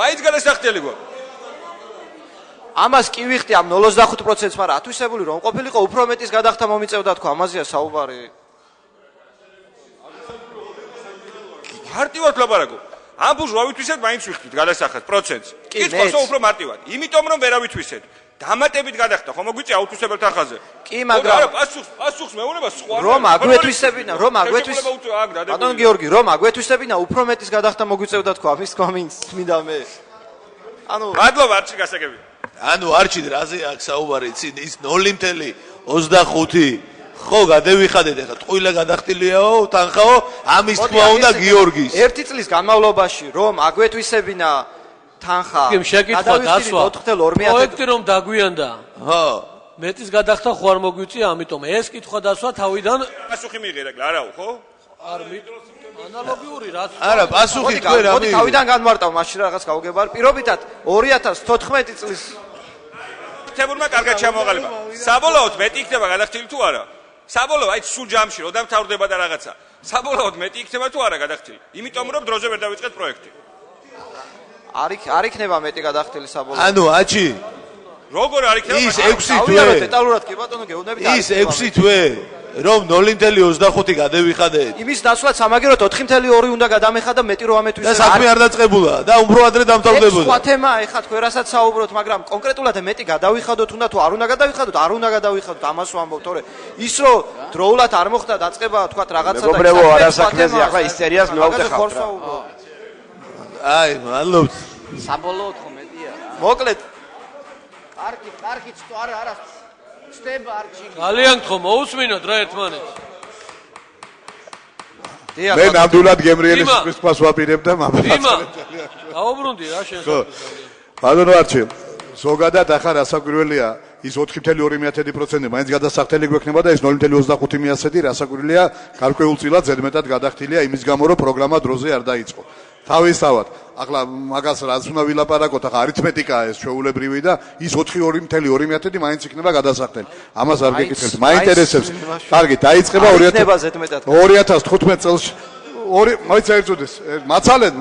მაინც გადასახდელი გვაქვს. ამას კი ვიხდი ამ 0.25%-ს, მაგრამ ათვისებული რომ ყოფილიყო უფრო მეტის გადახდა მომიწევდა თქვა, ამაზეა საუბარი. მარტივად ლაპარაკობ. ამ ფულს რო ავითვისებთ, მაინც ვიხდით გადასახად პროცენტს. კითხავსო უფრო მარტივად. იმიტომ რომ ვერ ავითვისეთ. დამატებით გადახდა, ხომ მოგვიწია აუთვისებელ თანხაზე? კი, მაგრამ არა, პასუხს მეუბნება სხვა. რომ აგვეთვისებინა, ბატონ გიორგი, რომ აგვეთვისებინა უფრო მეტის გადახდა მოგვიწევდა თქვა, ამის თქვა მინდა მე. ანუ მადლობა არჩი გასაგები. ანუ არჩი რაზე აქვს საუბარი, იცი ის 0.25 ხო გადევიხადეთ ახლა ტყუილა გადახტილიაო თანხაო ამის თქმა უნდა გიორგის ერთი წლის განმავლობაში რომ აგვეთვისებინა თანხა გადავიხადეთ 4.2 პროექტი რომ დაგვიანდა ხო მეტის გადახდა ხო არ მოგვიწია ამიტომ ეს კითხვა დასვა თავიდან პასუხი მიიღე რა არაო ხო არ ანალოგიური რაც არა პასუხი თქვენ რა მოდი თავიდან განმარტავ მაშინ რაღაც გავგებარ პირობითად 2014 წლის თებურმა კარგად ჩამოყალიბა საბოლოოდ მეტი იქნება გადახტილი თუ არა საბოლოოდ აი სულ ჯამში რომ დამთავრდება და რაღაცა საბოლოოდ მეტი იქნება თუ არა გადახტილი იმიტომ რომ დროზე ვერ დავიწყეთ პროექტი არ იქნება მეტი გადახტილი საბოლოოდ ანუ აჩი როგორ არ იქნება ის 6 თვე დეტალურად კი ბატონო გეუბნებით ის 6 თვე რომ 0.25 გადევიხადეთ იმის დასვლად სამაგეროთ 4.2 უნდა გადამეხადა მეტი რო ამეთვისებდა და საქმე არ დაწყებულა და უფრო ადრე დამთავრდებოდა სხვა თემაა ეხლა თქვენ რასაც საუბრობთ მაგრამ კონკრეტულად მეტი გადავიხადოთ უნდა თუ არ უნდა გადავიხადოთ არ უნდა გადავიხადოთ ამას ვამბობ თორე ის რო დროულად არ მოხდა დაწყება თქვა რაღაცა და მეგობრებო არასაქმეზე ახლა ისერიას მივავტეხავთ რა აი მადლობთ საბოლოოდ ხო მეტია მოკლედ კარგი ცოტა არა ცდება არჩი ძალიან ხო მოусმინოთ რა ერთმანეთს მე ნამდვილად გემრიელის სიტყვას ვაპირებ და იმა დაუბრუნდი რა შენ ბატონო არჩი ზოგადად ახლა რასაკვირველია ის 4.2% მაინც გადასახდელი გვექნება და ეს 0.25% რასაკვირველია გარკვეულწილად ზედმეტად გადახდილია იმის გამო რომ პროგრამა დროზე არ დაიწყო თავისთავად ახლა მაგას რაც უნდა ვილაპარაკოთ ახლა არითმეტიკაა ეს ჩვეულებრივი და ის 4.2% მაინც იქნება გადასახდელი ამას არ გეკითხებთ მაინტერესებს კარგი დაიწყება 2015 წელს მოიცა ერთუდეს მაცალეთ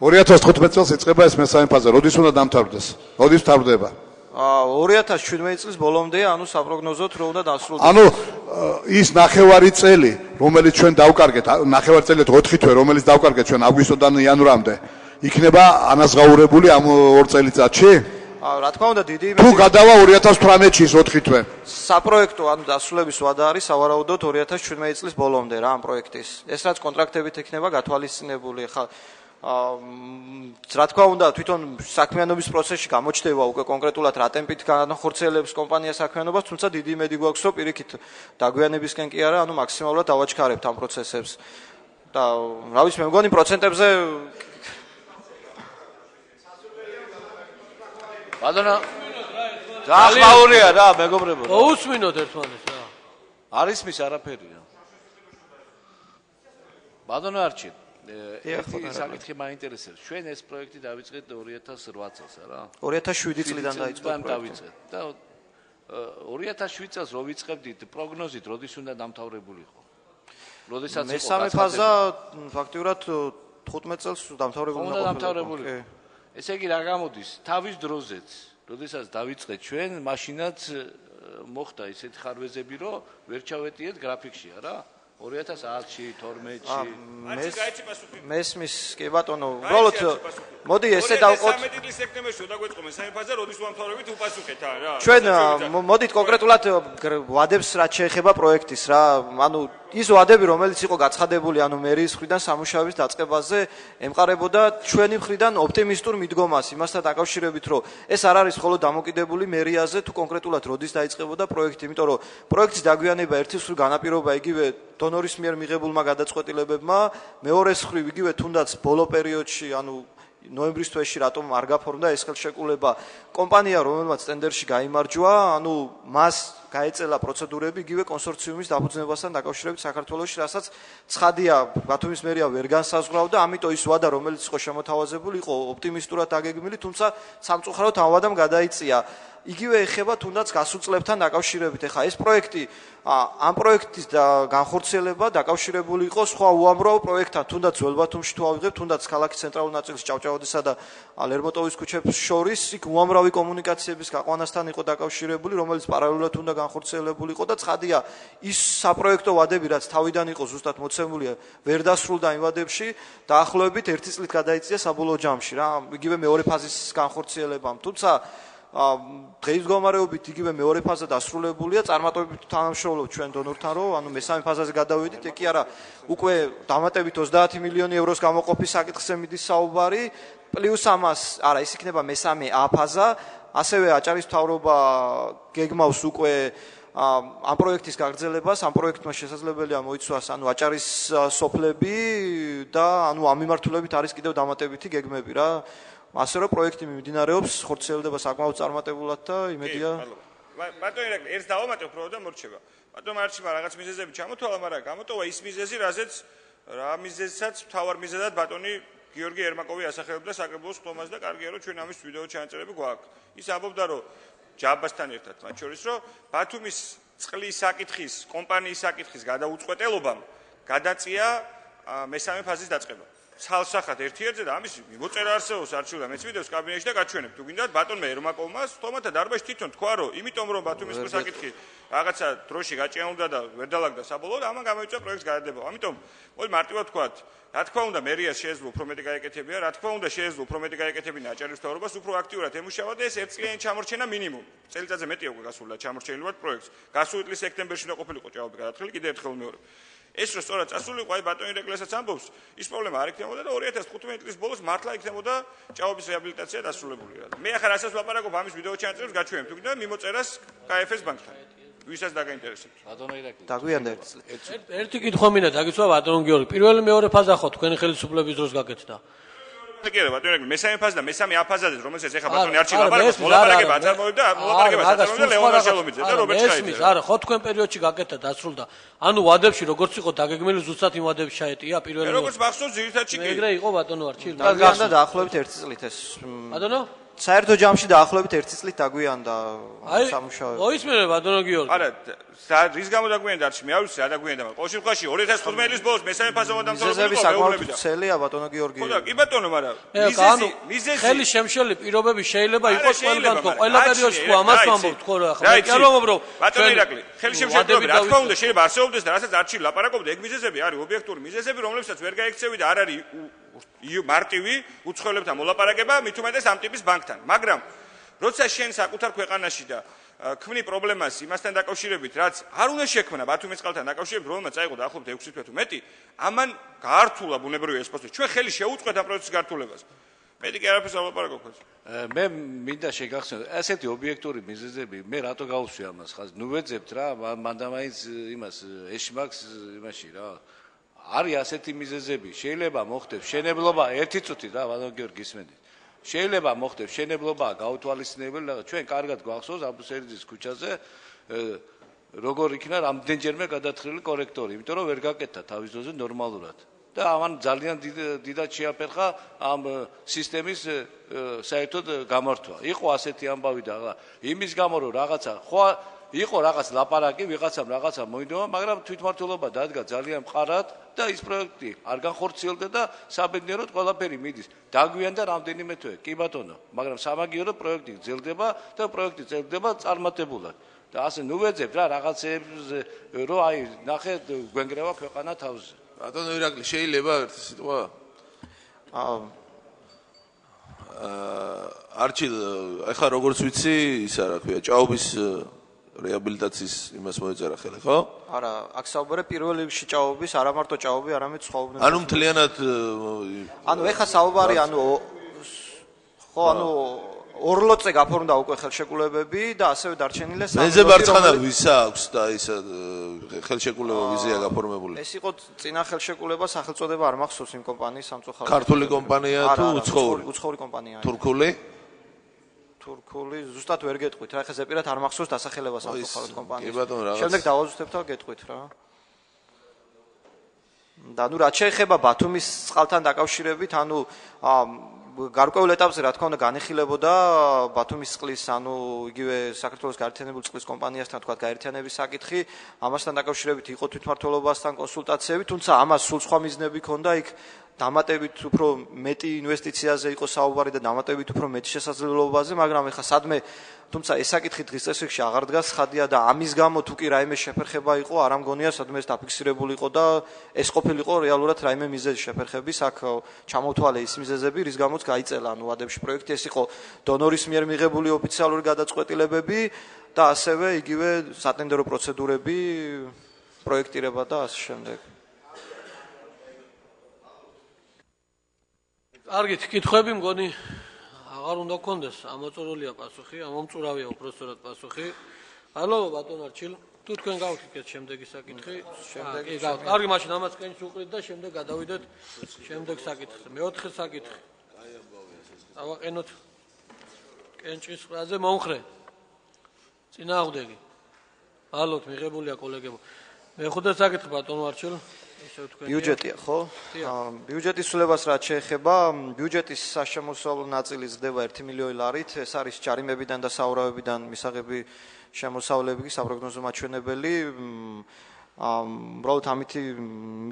2015 წელს იწყება ეს მესამე ფაზა როდის უნდა დამთავრდეს როდის თავდება 2017 წლის ბოლომდე ანუ საპროგნოზოდ რომ უნდა დასრულდეს ანუ ის ნახევარი წელი რომელიც ჩვენ დავკარგეთ ნახევარი წელი 4 თვე რომელიც დავკარგეთ ჩვენ აგვისტოდან იანვრამდე იქნება ანაზღაურებული ამ 2 წელიწადში რა თქმა უნდა დიდი თუ გადავა 2018-ში ის 4 თვე საპროექტო ანუ დასრულების ვადა არის სავარაუდოდ 2017 წლის ბოლომდე რა ამ პროექტის ეს რაც კონტრაქტებით ექნება გათვალისწინებული ხა რა თქმა უნდა თვითონ საქმიანობის პროცესში გამოჩნდება უკვე კონკრეტულად რა ტემპით განახორციელებს კომპანია საქმიანობას თუმცა დიდი იმედი გვაქვს რომ პირიქით დაგვიანებისკენ კი არა ანუ მაქსიმალურად დავაჩქარებთ ამ პროცესებს და რა ვიცი მე მგონი პროცენტებზე ბატონო ძალიან რა მეგობრებო მოусმინოთ ერთმანეთს რა არის მის არაფერია ბატონო არჩი ეს საკითხი მაინტერესებს. ჩვენ ეს პროექტი დავიწყეთ 2008 წელს, რა? 2007 წლიდან დაიწყო პროექტი. და 2007 წელს რო ვიწყებდით პროგნოზით, როდის უნდა დამთავრებულიყო? როდესაც იყო მესამე ფაზა ფაქტიურად 15 წელს დამთავრებული უნდა დამთავრებულიყო. ესე იგი რა გამოდის? თავის დროზეც, როდესაც დავიწყეთ ჩვენ, მაშინაც მოხდა ისეთი ხარვეზები, რომ ვერ ჩავეტიეთ გრაფიკშია, რა? 2010-ში, 12-ში. მესმის, კი ბატონო, უბრალოდ მოდი ესე დავყოთ. 13 წლის სექტემბერში დაგვეწყო მესამე ფაზა, როდის ვამთავრებით უპასუხეთ რა. ჩვენ მოდით კონკრეტულად ვადებს რაც შეეხება პროექტის რა, ანუ ის ვადები რომელიც იყო გაცხადებული ანუ მერიის მხრიდან სამუშაოების დაწყებაზე ემყარებოდა ჩვენი მხრიდან ოპტიმისტურ მიდგომას იმასთან დაკავშირებით რომ ეს არ არის მხოლოდ დამოკიდებული მერიაზე თუ კონკრეტულად როდის დაიწყებოდა პროექტი იმიტომ რომ პროექტის დაგვიანება ერთის მხრივ განაპირობა იგივე დონორის მიერ მიღებულმა გადაწყვეტილებებმა მეორეს მხრივ იგივე თუნდაც ბოლო პერიოდში ანუ ნოემბრის თვეში რატომ არ გაფორმდა ეს ხელშეკრულება კომპანია რომელმაც ტენდერში გაიმარჯვა ანუ მას გაეწელა პროცედურები იგივე კონსორციუმის დაფუძნებასთან დაკავშირებით საქართველოში, რასაც ცხადია ბათუმის მერია ვერ განსაზღვრავდა, ამიტომ ის ვადა, რომელიც იყო შემოთავაზებული, იყო ოპტიმისტურად დაგეგმილი, თუმცა სამწუხაროდ ამ ვადამ გადაიწია. იგივე ეხება თუნდაც გასუწლებთან დაკავშირებით. ეხლა ეს პროექტი ამ პროექტის განხორციელება დაკავშირებული იყო სხვა უამრავ პროექტთან, თუნდაც ველბათუმში თუ ავიღებ, თუნდაც ქალაქის ცენტრალურ ნაწილში ჭავჭავადისა და ლერმონტოვის ქუჩებს შორის იქ უამრავი კომუნიკაციების გაყვანასთან იყო დაკავშირებული, რომელიც პარალელურად უნდა განხორციელებული იყო და ცხადია ის საპროექტო ვადები, რაც თავიდან იყო ზუსტად მოცემულია, ვერ დასრულდა იმ ვადებში, დაახლოებით 1 წლით გადაიწია საბოლოო ჯამში რა, იგივე მეორე ფაზის განხორციელებამ. თუმცა დღეის მდგომარეობით იგივე მეორე ფაზა დასრულებულია, წარმატებით თანამშრომლობთ ჩვენ დონორთან, რომ ანუ მესამე ფაზაზე გადავედით, ეგ კი არა, უკვე დამატებით 30 მილიონი ევროს გამოყოფის საკითხზე მიდის საუბარი, პლუს ამას, არა, ის იქნება მესამე A ფაზა, ასევე აჭარის მთავრობა გეგმავს უკვე ამ პროექტის გაგრძელებას, ამ პროექტმა შესაძლებელია მოიცვას ანუ აჭარის სოფლები და ანუ ამ მიმართულებით არის კიდევ დამატებითი გეგმები რა. ასე რომ პროექტი მიმდინარეობს, ხორციელდება საკმაოდ წარმატებულად და იმედია. ბატონო ირაკლი, ერთს დავამატებ უფრო და მორჩება. ბატონო მარჩიმა რაღაც მიზეზები ჩამოთვალა, მაგრამ გამოტოვა ის მიზეზი, რა მიზეზსაც მთავარ მიზეზად ბატონი გიორგი ერმაკოვი ასახელებდა საკრებულოს ხტომას და კარგია რომ ჩვენ ამის ვიდეო ჩანაწერები გვაქვს. ის ამბობდა რომ ჯაბასთან ერთად, მათ შორის რომ ბათუმის წყლის საკითხის, კომპანიის საკითხის გადაუწყვეტელობამ გადაწია მესამე ფაზის დაწყება. ცალსახად ერთ-ერთზე და ამის მოწერა არსებობს არჩეულ და მეც ვიდეოს კაბინეტში და გაჩვენებ. თუ გინდათ ბატონმა ერმაკოვმა თომათა დარბაზში თვითონ თქვა რომ იმიტომ რომ ბათუმის წყლის საკითხი რაღაცა დროში გაჭიანულა და ვერ დალაგდა საბოლოოდ, ამან გამოიწვია პროექტის გადადება. ამიტომ მოდი მარტივად ვთქვათ, რა თქმა უნდა მერიას შეეძლო უფრო მეტი გაეკეთებია, რა თქმა უნდა შეეძლო უფრო მეტი გაეკეთებინა აჭარის მთავრობას, უფრო აქტიურად ემუშავა და ეს ერთწლიანი ჩამორჩენა მინიმუმ. წელიწადზე მეტია უკვე გასულა ჩამორჩენილად პროექტს. გასული წლის სექტემბერში უნდა ყოფილიყო ჭაობი გადათხილი, კიდევ ერთხელ მეორე. ეს რო სწორად წასულიყო, აი ბატონი ირაკლიასაც ამბობს, ის პრობლემა არ იქნებოდა და 2015 წლის ბოლოს მართლა იქნებოდა ჭაობის რეაბილიტაცია დასრულებული რა. მე ახლა რასაც ვაპარაკობ ამის ვიდეო ჩანაწერებს გაჩვენებ, თუ გინდა მიმოწერას KFS ბანკთან. ვისაც დაგაინტერესებთ. ბატონო ირაკლი. დაგვიანდა ერთი კითხვა მინდა დაგიცვა ბატონო გიორგი. პირველი მეორე ფაზა ხო თქვენი ხელისუფლების დროს გაკეთდა? კი არა ბატონო ირაკლი, მესამე ფაზა და მესამე A ფაზაზე, რომელსაც ეხა ბატონი არჩი ლაპარაკობს, მოლაპარაკება აწარმოებდა, მოლაპარაკება აწარმოებდა ლეონ რაშელომიძე და რობერტ შაიძე. არა, ხო თქვენ პერიოდში გაკეთდა, დასრულდა. ანუ ვადებში როგორც იყო დაგეგმილი, ზუსტად იმ ვადებში ჩაეტია პირველი. როგორც მახსოვს ძირითადში კი. ეგრე იყო ბატონო არჩი. და დაახლოებით 1 წლით ეს. ბატონო? საერთო ჯამში დაახლოებით 1 წლით დაგვიანდა სამუშაოები. მოისმენე ბატონო გიორგი. არა, რის გამო დაგვიანდა არჩი, მე არ ვიცი რა დაგვიანდა, მაგრამ ყოველ შემთხვევაში 2015 წლის ბოლოს მესამე ფაზა დამთავრებული იყო მეუბნებიდან. ცელია ბატონო გიორგი. ხო და კი ბატონო, მაგრამ მიზეზი ხელი შემშელი პირობები შეიძლება იყოს ყველგან თქო, ყველა პერიოდში თქო, ამას ვამბობ თქო რა. მე კი არ ვამბობ რომ ბატონო ირაკლი, ხელი შემშელი პირობები რა თქმა უნდა შეიძლება არსებობდეს და რასაც არჩი ლაპარაკობდა, ეგ მიზეზები არის ობიექტური მიზეზები, რომლებსაც ვერ გაიქცევი და არ არის მარტივი უცხოელებთან მოლაპარაკება, მით უმეტეს ამ ტიპის ბანკთან. მაგრამ როცა შენ საკუთარ ქვეყანაში და ქმნი პრობლემას იმასთან დაკავშირებით, რაც არ უნდა შექმნა ბათუმის წყალთან დაკავშირებით, რომელმაც აიღო დაახლოებით 6 თვე თუ მეტი, ამან გაართულა ბუნებრივი ეს პროცესი. ჩვენ ხელი შეუწყეთ ამ პროცესის გართულებას. მეტი კი არაფერს არ ვლაპარაკობ. მე მინდა შეგახსენო, ასეთი ობიექტური მიზეზები, მე რატო გავუსვი ამას ხაზ? ნუ ვეძებთ რა, მანდამაინც იმას ეშმაკს იმაში რა. არის ასეთი მიზეზები, შეიძლება მოხდეს შენებლობა, ერთი წუთი რა, ბატონო გიორგი ისმენთ. შეიძლება მოხდეს შენებლობა, გაუთვალისწინებელი და ჩვენ კარგად გვახსოვს აბუსერიძის ქუჩაზე როგორ იქნა რამდენჯერმე გადათხრილი კორექტორი, იმიტომ რომ ვერ გაკეთდა თავის ძოზე ნორმალურად. და ამან ძალიან დიდად შეაფერხა ამ სისტემის საერთოდ გამართვა. იყო ასეთი ამბავი და იმის გამო რომ რაღაცა ხო იყო რაღაც ლაპარაკი, ვიღაცამ რაღაცა მოინდომა, მაგრამ თვითმმართველობა დადგა ძალიან მყარად და ის პროექტი არ განხორციელდა და საბედნიეროდ ყველაფერი მიდის. დაგვიანდა რამდენიმე თვე. კი ბატონო, მაგრამ სამაგიეროდ პროექტი გრძელდება და პროექტი გრძელდება წარმატებულად. და ასე ნუ ვეძებ რა რაღაცებს რომ აი ნახე გვენგრევა ქვეყანა თავზე. ბატონო ირაკლი, შეიძლება ერთი სიტყვა? არჩი, ეხლა როგორც ვიცი, ისა რა ქვია, ჭაობის რეაბილიტაციის იმას მოეწერა ხელი, ხო? არა, აქ საუბარია პირველ რიგში ჭაობის, არა მარტო ჭაობი, არამედ სხვა უბნები. ანუ მთლიანად ანუ ეხა საუბარი, ანუ ხო, ანუ ორლოცე გაფორმდა უკვე ხელშეკრულებები და ასევე დარჩენილია მეზე ბარცხანა ვისა აქვს და ისა ხელშეკრულება ვიზია გაფორმებული. ეს იყო წინა ხელშეკრულება, სახელწოდება არ მახსოვს იმ კომპანიის სამწუხაროდ. ქართული კომპანია თუ უცხოური? უცხოური კომპანია. თურქული? თურქული ზუსტად ვერ გეტყვით რა, ეხლა ზეპირად არ მახსოვს დასახელება სამწუხაროდ კომპანიის. კი ბატონო, რაღაც. შემდეგ დავაზუსტებთ და გეტყვით რა. და ნუ რაც შეეხება ბათუმის წყალთან დაკავშირებით, ანუ გარკვეულ ეტაპზე რა თქმა უნდა განიხილებოდა ბათუმის წყლის, ანუ იგივე საქართველოს გაერთიანებული წყლის კომპანიასთან თქვა გაერთიანების საკითხი, ამასთან დაკავშირებით იყო თვითმმართველობასთან კონსულტაციები, თუმცა ამას სულ სხვა მიზნები ჰქონდა, იქ დამატებით უფრო მეტი ინვესტიციაზე იყო საუბარი და დამატებით უფრო მეტი შესაძლებლობაზე, მაგრამ ეხლა სადმე თუმცა ეს საკითხი დღის წესრიგში აღარ დგას ხადია და ამის გამო თუ კი რაიმე შეფერხება იყო, არ ამგონია სადმე ეს დაფიქსირებული იყო და ეს ყოფილიყო რეალურად რაიმე მიზეზი შეფერხების, აქ ჩამოთვალე ის მიზეზები, რის გამოც გაიწელა ანუ ვადებში პროექტი, ეს იყო დონორის მიერ მიღებული ოფიციალური გადაწყვეტილებები და ასევე იგივე სატენდერო პროცედურები, პროექტირება და ასე შემდეგ. კარგით, კითხვები მგონი აღარ უნდა გქონდეს, ამოწურულია პასუხი, ამომწურავია უпростоრად პასუხი. ალო ბატონ არჩილ, თუ თქვენ გავხდით შემდეგი საკითხი, შემდეგი გავხდით. კარგი, მაშინ ამას კენჭს უყრით და შემდეგ გადავიდეთ შემდეგ საკითხზე. მეოთხე საკითხი. ავაყენოთ კენჭის ყრაზე მომხრე. წინააღმდეგი. ალოთ მიღებულია კოლეგებო. მეხუთე საკითხი ბატონო არჩილ. ბიუჯეტია, ხო? ბიუჯეტის ცვლილებას რაც შეეხება, ბიუჯეტის საშემოსავლო ნაწილი ზრდება 1 მილიონი ლარით, ეს არის ჯარიმებიდან და საურავებიდან მისაღები შემოსავლები, საპროგნოზო მაჩვენებელი. უბრალოდ ამითი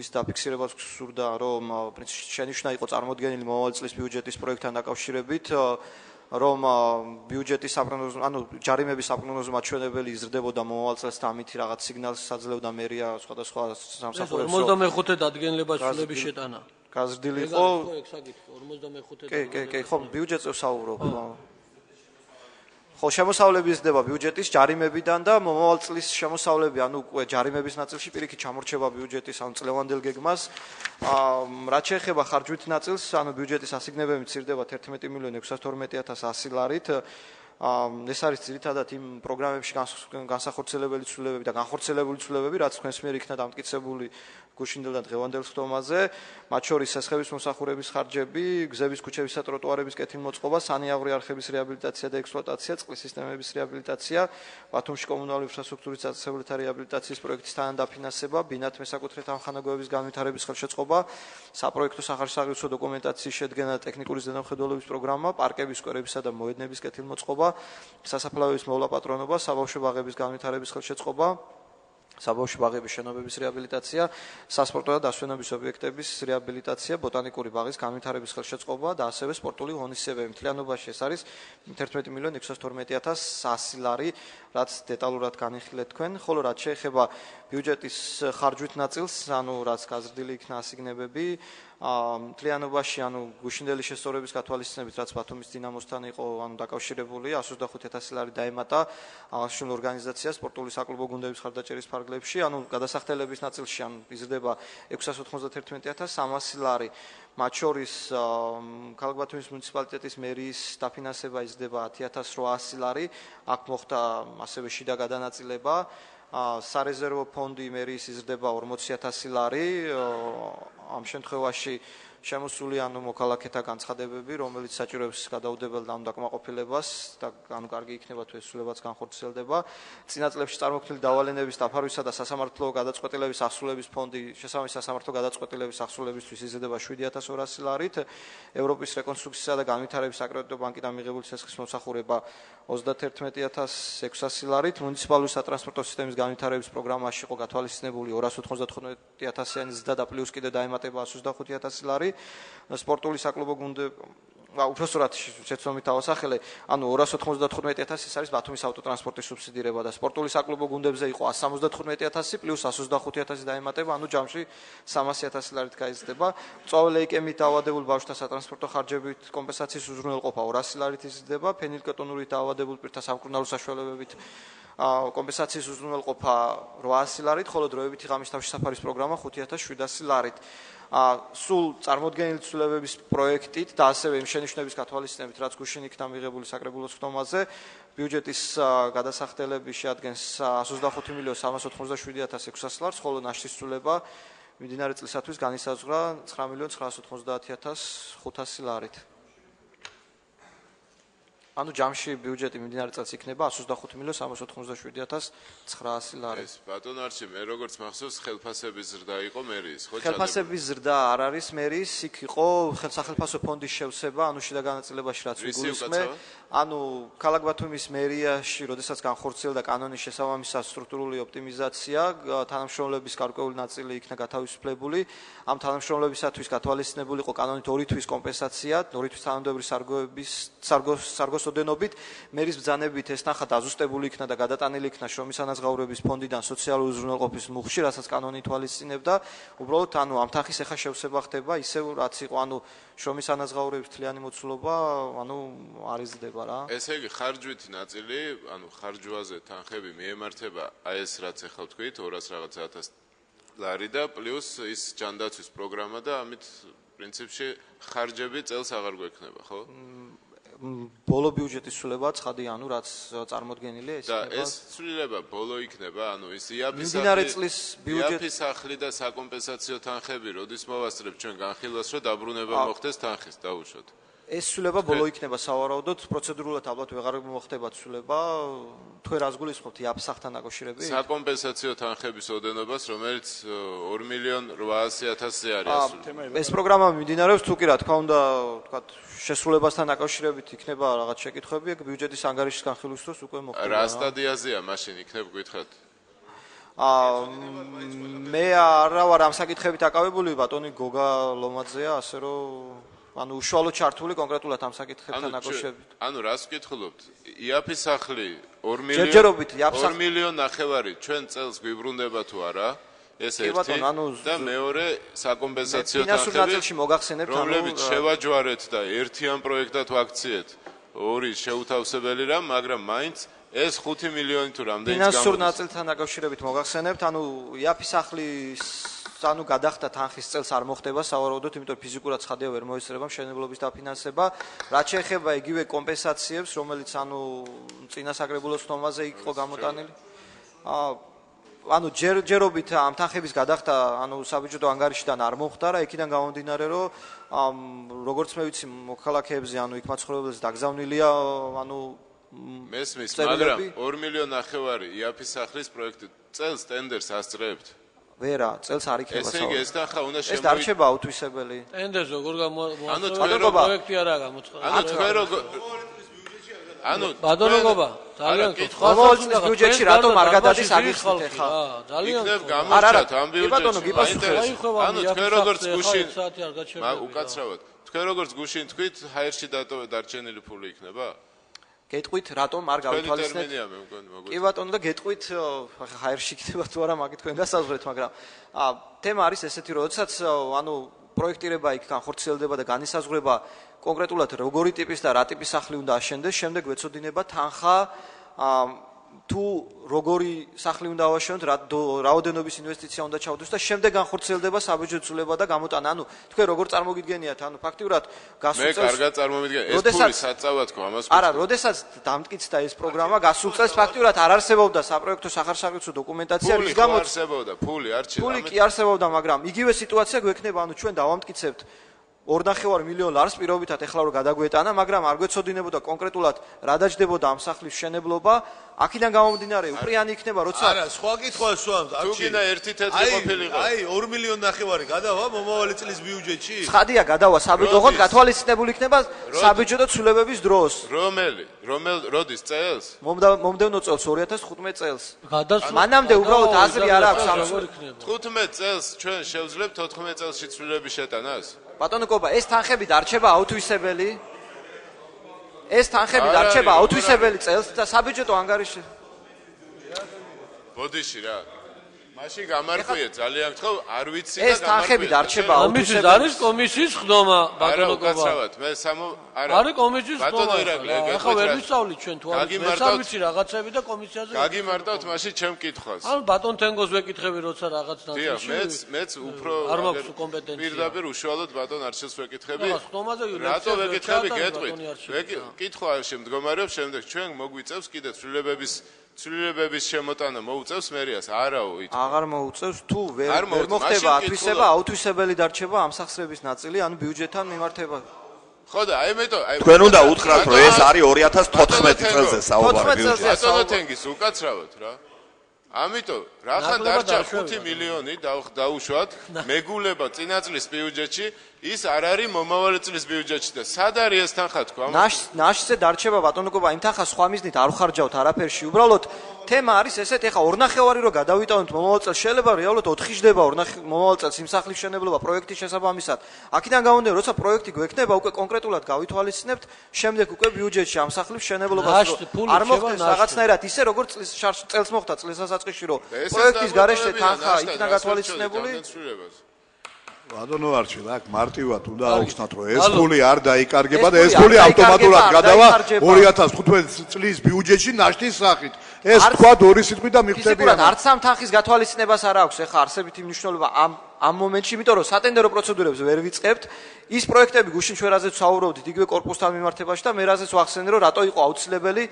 მის დაფიქსირებას გსურდა, რომ შენიშვნა იყო წარმოდგენილი მომავალი წლის ბიუჯეტის პროექტთან დაკავშირებით, რომ ბიუჯეტის საპროგნოზო, ანუ ჯარიმების საპროგნოზო მაჩვენებელი იზრდებოდა მომავალ წელს და ამით რაღაც სიგნალს საძლევდა მერია სხვადასხვა სამსახურებს. 55 დადგენილებას ცვლილების შეტანა. გაზრდილი იყო. ხო, ეგ საკითხი 55 კი, ხო, ბიუჯეტზე ვსაუბრობ. ხო, შემოსავლები იზრდება ბიუჯეტის ჯარიმებიდან და მომავალ წლის შემოსავლები, ანუ ჯარიმების ნაწილში პირიქით ჩამორჩება ბიუჯეტის ანუ წლევანდელ გეგმას. რაც შეეხება ხარჯვით ნაწილს, ანუ ბიუჯეტის ასიგნებები მცირდება 11.612.100 ლარით. ეს არის ძირითადად იმ პროგრამებში განსახორციელებელი ცვლილებები და განხორციელებული ცვლილებები, რაც თქვენს მიერ იქნა დამტკიცებული გუშინდელ და დღევანდელ ხტომაზე, მათ შორის სასხების მომსახურების ხარჯები, გზების, ქუჩების და ტროტუარების კეთილმოწყობა, სანიაღვრე არხების რეაბილიტაცია და ექსპლუატაცია, წყლის სისტემების რეაბილიტაცია, ბათუმში კომუნალური ინფრასტრუქტურის დაწესებულთა რეაბილიტაციის პროექტის თანადაფინანსება, ბინათ მესაკუთრეთა ამხანაგოების განვითარების ხელშეწყობა, საპროექტო სახარისხის დოკუმენტაციის შედგენა და ტექნიკური ზედამხედველობის პროგრამა, პარკების, სკვერებისა და მოედნების კეთილმოწყობა, სასაფლაოების მოვლა პატრონობა, საბავშვო ბაღების განვითარების ხელშეწყობა, საბავშვო ბაღების შენობების რეაბილიტაცია, სასპორტო და დასვენების ობიექტების რეაბილიტაცია, ბოტანიკური ბაღის განვითარების ხელშეწყობა და ასევე სპორტული ღონისძიებები. მთლიანობაში ეს არის 11.612.100 ლარი, რაც დეტალურად განიხილეთ თქვენ, ხოლო რაც შეეხება ბიუჯეტის ხარჯვით ნაწილს, ანუ რაც გაზრდილი იქნა ასიგნებები, მთლიანობაში, ანუ გუშინდელი შესწორების გათვალისწინებით, რაც ბათუმის დინამოსთან იყო, ანუ დაკავშირებული 125.000 ლარი დაემატა აღნიშნულ ორგანიზაციას სპორტული საკლუბო გუნდების ხარდაჭერის ფარგლებში, ანუ გადასახდელების ნაწილში, ანუ იზრდება 691.300 ლარი, მათ შორის ქალაქ ბათუმის მუნიციპალიტეტის მერიის დაფინანსება იზრდება 10.800 ლარი, აქ მოხდა ასევე შიდა გადანაწილება, სარეზერვო ფონდი მერიის იზრდება 40.000 ლარი, ამ შემთხვევაში შემოსული ანუ მოქალაქეთა განცხადებები, რომელიც საჭიროებს გადაუდებელ და დაკმაყოფილებას და ანუ კარგი იქნება თუ ეს ცვლილებაც განხორციელდება. წინა წლებში წარმოქმნილი დავალენების დაფარვისა და სასამართლო გადაწყვეტილების აღსრულების ფონდი შესაბამისი სასამართლო გადაწყვეტილების აღსრულებისთვის იზრდება 7.200 ლარით. ევროპის რეკონსტრუქციისა და განვითარების საკრედიტო ბანკიდან მიღებული ცესხის მომსახურება 31.600 ლარით. მუნიციპალური სატრანსპორტო სისტემის განვითარების პროგრამაში იყო გათვალისწინებული 295.000-იანი ზრდა და პლუს კიდე დაემატება 125.000 ლარი. სპორტული საკლუბო გუნდები, უпростоრად შეცდომით ავასახელე, ანუ 295.000 ეს არის ბათუმის ავტოტრანსპორტის სუბსიდირება და სპორტული საკლუბო გუნდებზე იყო 175.000 პლუს 125.000 დაემატება, ანუ ჯამში 300.000 ლარით გაიზრდება. მწვავე ლეიკემით დაავადებულ ბავშვთა სატრანსპორტო ხარჯებით კომპენსაციის უზრუნველყოფა 200 ლარით იზრდება, ფენილკეტონურით დაავადებულ პირთა სამკურნალო საშუალებებით კომპენსაციის უზრუნველყოფა 800 ლარით, ხოლო დროებითი ღამის თავში საფარის პროგრამა 5.700 ლარით. სულ წარმოდგენილი ცვლილებების პროექტით და ასევე იმ შენიშვნების გათვალისწინებით, რაც გუშინ იქნა მიღებული საკრებულოს ხტომაზე, ბიუჯეტის გადასახდელები შეადგენს 125.387.600 ლარს, ხოლო ნაშთის ცვლილება მიმდინარე წლისათვის განისაზღვრა 9.990.500 ლარით. ანუ ჯამში ბიუჯეტი მიმდინარე წელს იქნება 125,397,900 ლარი. ეს ბატონო არჩი, მე როგორც მახსოვს, ხელფასების ზრდა იყო მერის, ხო? ხელფასების ზრდა არ არის მერის, იქ იყო სახელმწიფო ფონდის შევსება, ანუ შიდა განაწილებაში რაც ვიგულისხმე. ანუ ქალაქ ბათუმის მერიაში, როდესაც განხორციელდა კანონის შესაბამისად სტრუქტურული ოპტიმიზაცია, თანამშრომლების გარკვეული ნაწილი იქნა გათავისუფლებული. ამ თანამშრომლებისათვის გათვალისწინებული იყო კანონით 2 თვის კომპენსაცია, 2 თვის თანამდებობრივი სარგოს ოდენობით, მერის ბრძანებით ეს ნახა დაზუსტებული იქნა და გადატანილი იქნა შრომის ანაზღაურების ფონდიდან სოციალური უზრუნველყოფის მუხში, რასაც კანონი თვალისწინებდა. უბრალოდ ანუ ამ თანხის ეხა შევსება ხდება ისევ რაც იყო, ანუ შრომის ანაზღაურების თლიანი მოცულობა, ანუ არ იზრდება რა. ესე იგი ხარჯვითი ნაწილი, ანუ ხარჯვაზე თანხები მიემართება აი ეს რაც ახლა ვთქვით 200 რაღაც 1000 ლარი და პლუს ის ჯანდაცვის პროგრამა და ამით პრინციპში ხარჯები წელს აღარ გვექნება, ხო? ბოლო ბიუჯეტის ცვლილება ცხადი, ანუ რაც წარმოდგენილია ეს და ეს ცვლილება ბოლო იქნება, ანუ ის მიმდინარე წლის იაფის სახლი და საკომპენსაციო თანხები როდის მოვასწრებთ ჩვენ განხილვას, რომ დაბრუნება მოხდეს თანხის დაუშვოთ. ეს ცვლილება ბოლო იქნება სავარაუდოდ, პროცედურულად ალბათ ვეღარ მოხდება ცვლილება, თქვენ რას გულისხმობთ იაფის სახლთან დაკავშირებით? საკომპენსაციო თანხების ოდენობას, რომელიც 2,800,000-ზე არის ასული. ეს პროგრამა მიმდინარეობს, თუ კი რა თქმა უნდა, ვთქვათ, შესრულებასთან დაკავშირებით იქნება რაღაც შეკითხვები, ეგ ბიუჯეტის ანგარიშის განხილვის დროს უკვე მოხდება. რა სტადიაზეა მაშინ იქნებ გითხრათ? მე არა ვარ ამ საკითხებით აკავებული, ბატონი გოგა ლომაძეა, ასე რომ ანუ უშუალოდ ჩართული კონკრეტულად ამ საკითხებთან დაკავშირებით. ანუ რას ვკითხულობთ? იაფის სახლი 2 მილიონ ნახევარი ჩვენ წელს გვიბრუნდება თუ არა? ეს ერთი და მეორე საკომპენსაციო თანხები, რომლებიც შევაჯვარეთ და ერთიან პროექტად ვაქციეთ. 2 შეუთავსებელი რამ, მაგრამ მაინც ეს 5 მილიონი თუ რამდენიც გამოდის. ფინანსურ ნაწილთან დაკავშირებით მოგახსენებთ, ანუ იაფის სახლის ანუ გადახდა თანხის წელს არ მოხდება სავარაუდოდ, იმიტომ რომ ფიზიკურად ცხადია ვერ მოესწრება მშენებლობის დაფინანსება. რაც შეეხება იგივე კომპენსაციებს, რომელიც ანუ წინასაგრებულოს ხომაზე იყო გამოტანილი. ანუ ჯერობით ამ თანხების გადახდა ანუ საბიუჯეტო ანგარიშიდან არ მოხდა რა, იქიდან გამომდინარე რომ როგორც მე ვიცი მოქალაქეებზე ანუ იქ მაცხოვრებელს დაგზავნილია ანუ მესმის, მაგრამ 2 მილიონ ნახევარი იაფის სახლის პროექტი წელს ტენდერს ასწრებთ. ვერა, წელს არ იქნება ეს იგი ეს თანხა უნდა ეს დარჩება აუთვისებელი. ტენდერს როგორ ანუ პროექტი არაა გამოცხადებული. ანუ თქვენ როგორ ანუ ბადონოგობა ძალიან ყოველ წლის ბიუჯეტში რატომ არ გადადის აგიხსნით ახლა? ძალიან გამორჩათ ამ ბიუჯეტში. ანუ თქვენ როგორც გუშინ უკაცრავად. თქვენ როგორც გუშინ თქვით, ჰაერში დარჩენილი ფული იქნება? გეტყვით რატომ არ გავითვალისწინეთ? კი ბატონო და გეტყვით ჰაერში იქნება თუ არა, მაგით თქვენ დასაზღვრეთ, მაგრამ თემა არის ესეთი, როდესაც ანუ პროექტირება იქ განხორციელდება და განისაზღვრება კონკრეტულად როგორი ტიპის და რა ტიპის სახლი უნდა აშენდეს, შემდეგ ვეცოდინება თანხა თუ როგორი სახლი უნდა ავაშენოთ, რაოდენობის ინვესტიცია უნდა ჩავდეს და შემდეგ განხორციელდება საბიუჯეტო ცვლილება და გამოტანა. ანუ თქვენ როგორ წარმოგიდგენიათ, ანუ ფაქტიურად გასულ წელს მე კარგად წარმოვიდგენ, ეს ფული საწავად ხო ამას. არა, როდესაც დამტკიცდა ეს პროგრამა, გასულ წელს ფაქტიურად არ არსებობდა საპროექტო სახარშავიცო დოკუმენტაცია, რის გამოც არსებობდა ფული, არჩევა. ფული კი არსებობდა, მაგრამ იგივე სიტუაცია გვექნება, ანუ ჩვენ დავამტკიცებთ 2.5 მილიონ ლარს პირობითად ეხლა რომ გადაგვეტანა, მაგრამ არ გვეცოდინებოდა კონკრეტულად რა დაჯდებოდა ამ სახლის მშენებლობა, აქედან გამომდინარე უპრიანი იქნება, როცა არა, სხვა კითხვა სვამს, თუ კიდე ერთი თეთრი ყოფილიყო. აი, 2 მილიონ ნახევარი გადავა მომავალი წლის ბიუჯეტში? ცხადია, გადავა საბიუჯეტო, გათვალისწინებული იქნება საბიუჯეტო ცვლილებების დროს. როდის წელს? მომდევნო წელს 2015 წელს. მანამდე უბრალოდ აზრი არ აქვს ამ 15 წელს ჩვენ შევძლებთ 14 წელსში ცვლილების შეტანას? ბატონო კობა, ეს თანხები დარჩება აუთვისებელი. ეს თანხები დარჩება აუთვისებელი წელს და საბიუჯეტო ანგარიში. ბოდიში რა. მაშინ გამარკვიეთ, ძალიან გთხოვ, არ ვიცი და ეს თანხები დარჩება აუთვისებელი. ამის არის კომისიის ხდომა, ბატონო კობა. არა, უკაცრავად, მე არა. არის კომისიის ხდომა. ახლა ვერ ვისწავლით ჩვენ თუ არის. მე სამიცი რაღაცები და კომისიაზე. გაგიმარტავთ მაშინ ჩემ კითხვას. ანუ ბატონ თენგოს ვეკითხები როცა რაღაც ნაწილში. მეც უფრო არ მაქვს კომპეტენცია. პირდაპირ უშუალოდ ბატონ არჩილს ვეკითხები. რატო ვეკითხები გეტყვით? კითხვა შემდგომარეობს, შემდეგ ჩვენ მოგვიწევს კიდე ცვლილებების შემოტანა მოუწევს მერიას, არაო ითქვა. აღარ მოუწევს, თუ ვერ მოხდება ათვისება, აუთვისებელი დარჩება ამ სახსრების ნაწილი, ანუ ბიუჯეტთან მიმართება. ხო და აი მეტო აი თქვენ უნდა უთხრათ რომ ეს არის 2014 წელზე საუბარი ბიუჯეტი. ბატონო თენგის უკაცრავად რა. ამიტომ რახან დარჩა 5 მილიონი დაუშვათ მეგულება წინა წლის ბიუჯეტში ის არ არის მომავალი წლის ბიუჯეტში და სად არის ეს თანხა თქვა? ნაშზე დარჩება ბატონოკობა იმ თანხას სხვა მიზნით არ ვხარჯავთ არაფერში. უბრალოდ თემა არის ესეთ, ეხა 2.5 რო გადავიტანოთ მომავალ წელს, შეიძლება რეალურად 4 ჯდება მომავალ წელს სიმსახლის მშენებლობა პროექტის შესაბამისად. აქედან გამომდინარე, როცა პროექტი გვექნება, უკვე კონკრეტულად გავითვალისწინებთ, შემდეგ უკვე ბიუჯეტში ამ სახლის მშენებლობას არ მოხდეს რაღაცნაირად ისე, როგორც წელს მოხდა წლის დასაწყისში, რომ პროექტის გარეშე თანხა იქნა გათვალისწინებული. ბატონო არჩილ, აქ მარტივად უნდა აუხსნათ, რომ ეს ფული არ დაიკარგება და ეს ფული ავტომატურად გადავა 2015 წლის ბიუჯეტში ნაშთის სახით. ეს თქვა ორი სიტყვით და მიხდებიან. არც ამ თანხის გათვალისწინებას არ აქვს ეხა არსებითი მნიშვნელობა ამ მომენტში, იმიტომ რომ სატენდერო პროცედურებს ვერ ვიწყებთ. ის პროექტები გუშინ ჩვენ რაზეც ვსაუბრობდით იგივე კორპუსთან მიმართებაში და მე რაზეც ვახსენე, რომ რატო იყო აუცილებელი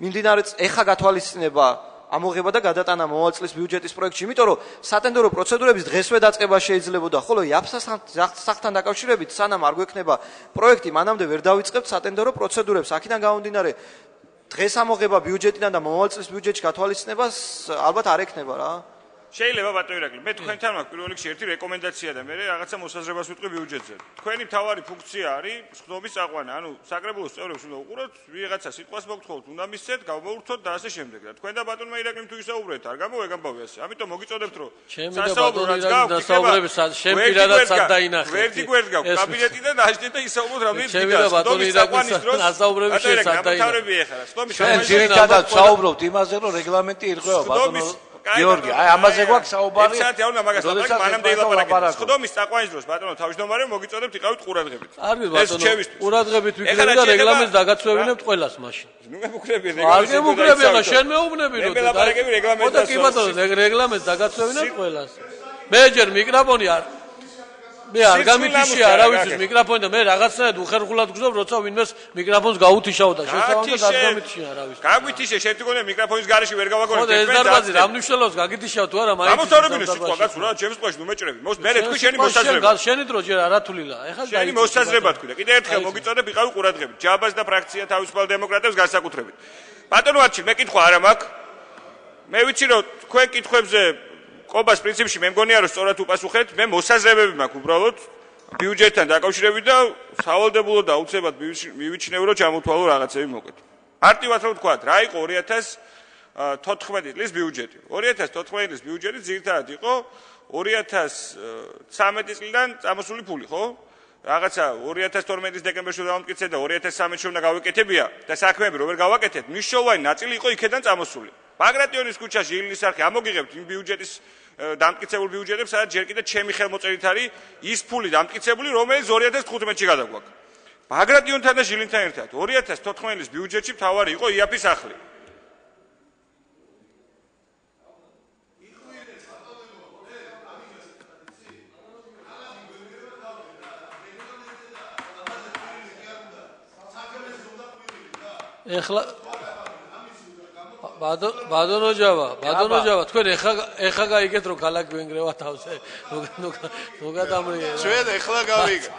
მიმდინარე ეხა გათვალისწინება ამოღება და გადატანა მომავალ წლის ბიუჯეტის პროექტში, იმიტომ რომ სატენდერო პროცედურების დღესვე დაწყება შეიძლებოდა, ხოლო იაფსას სახთან დაკავშირებით სანამ არ გვექნება პროექტი, მანამდე ვერ დავიწყებთ სატენდერო პროცედურებს. აქედან გამომდინარე, დღეს ამოღება ბიუჯეტიდან და მომავალ წლის ბიუჯეტში გათვალისწინებას ალბათ არ ექნება რა. შეიძლება ბატონო ირაკლი, მე თქვენთან მაქვს პირველ რიგში ერთი რეკომენდაცია და მე რაღაცა მოსაზრებას ვიტყვი ბიუჯეტზე. თქვენი მთავარი ფუნქცია არის ხდობის აყვანა, ანუ საკრებულოს წევრებს უნდა უყუროთ, ვიღაცა სიტყვას მოგთხოვთ, უნდა მისცეთ, გავმოურთოთ და ასე შემდეგ. და თქვენ და ბატონმა ირაკლიმ თუ ისაუბრეთ, არ გამოვეგამბავი ასე. ამიტომ მოგიწოდებთ, რომ სასაუბრო რაც გაქვთ, დასაუბრების შენ პირადად სად დაინახეთ. ვერდი გვერდ გაქვთ კაბინეტიდან დააშდეთ და ისაუბროთ რამდენი შენ და ბატონი ირაკლის დასაუბრების შენ სად დაინახეთ. შენ ძირითადად საუბრობთ იმაზე, რომ რეგლამენტი ირღვევა ბატონო გიორგი, აი ამაზე გვაქვს საუბარი. ერთ-ერთი აუნა მაგას ლაპარაკი, მანამდე ილაპარაკეთ. ხდომის წაყვანის დროს ბატონო თავმჯდომარე მოგიწოდებთ იყავით ყურადღებით. არის ბატონო, ყურადღებით ვიქნები და რეგლამენტს დაგაცვევინებთ ყველას მაშინ. ნუ მეკუქრები რეგლამენტს. არ მეკუქრები, ახლა შენ მეუბნები რომ მე ლაპარაკები რეგლამენტს. ხო და კი ბატონო, რეგლამენტს დაგაცვევინებთ ყველას. მე ჯერ მიკროფონი არ მე არ გამიფიშე არავის მიკროფონი და მე რაღაცნაირად უხერხულად გძნობ, როცა ვინმეს მიკროფონს გაუთიშავ და შესაბამისად არ გამიფიშე არავის. გაგვითიშე, შენ თვითონ მიკროფონის გარეშე ვერ გავაგონებ. ხო და ეს დარბაზი რა მნიშვნელობს გაგითიშავ თუ არა მაინც. გამოსწორებინე სიტყვა კაცო რა, ჩემს სიტყვაში ნუ მეჭრები. მე თქვი შენი მოსაზრება. შენი დრო ჯერ არათულილა. ეხლა შენი მოსაზრება თქვი და კიდე ერთხელ მოგიწოდებ იყავი ყურადღებით. ჯაბას და ფრაქცია თავისუფალ დემოკრატებს განსაკუთრებით. ბატონო არჩილ, მე კითხვა არა მაქვს. მე ვიცი რომ თქვენ კითხვებზე ყობას პრინციპში მე მგონია რომ სწორად უპასუხეთ, მე მოსაზრებები მაქვს უბრალოდ ბიუჯეტთან დაკავშირებით და სავალდებულო და აუცილებლად მივიჩნევ რომ ჩამოთვალო რაღაცები მოკეთ. მარტივად რომ ვთქვათ, რა იყო 2014 წლის ბიუჯეტი. 2014 წლის ბიუჯეტი ძირითადად იყო 2013 წლიდან წამოსული ფული, ხო? რაღაცა 2012 წლის დეკემბერში დავამტკიცე და 2013-ში უნდა გავეკეთებია და საქმეები რო ვერ გავაკეთეთ, მნიშვნელოვანი ნაწილი იყო იქედან წამოსული. ბაგრატიონის ქუჩაში ილინის არხი ამოგიღებთ იმ ბიუჯეტის დამტკიცებულ ბიუჯეტებს, სადაც ჯერ კიდევ ჩემი ხელმოწერით არის ის ფული დამტკიცებული, რომელიც 2015-ში გადაგვაქვს. ბაგრატიონთან და ჟილინთან ერთად 2014 წლის ბიუჯეტში მთავარი იყო იაფის სახლი. ეხლა ბადონო ჯავა, თქვენ ეხა გაიგეთ რომ ქალაქ გვენგრევა თავზე. ნუ გადამრიე. ჩვენ ეხლა გავიგე.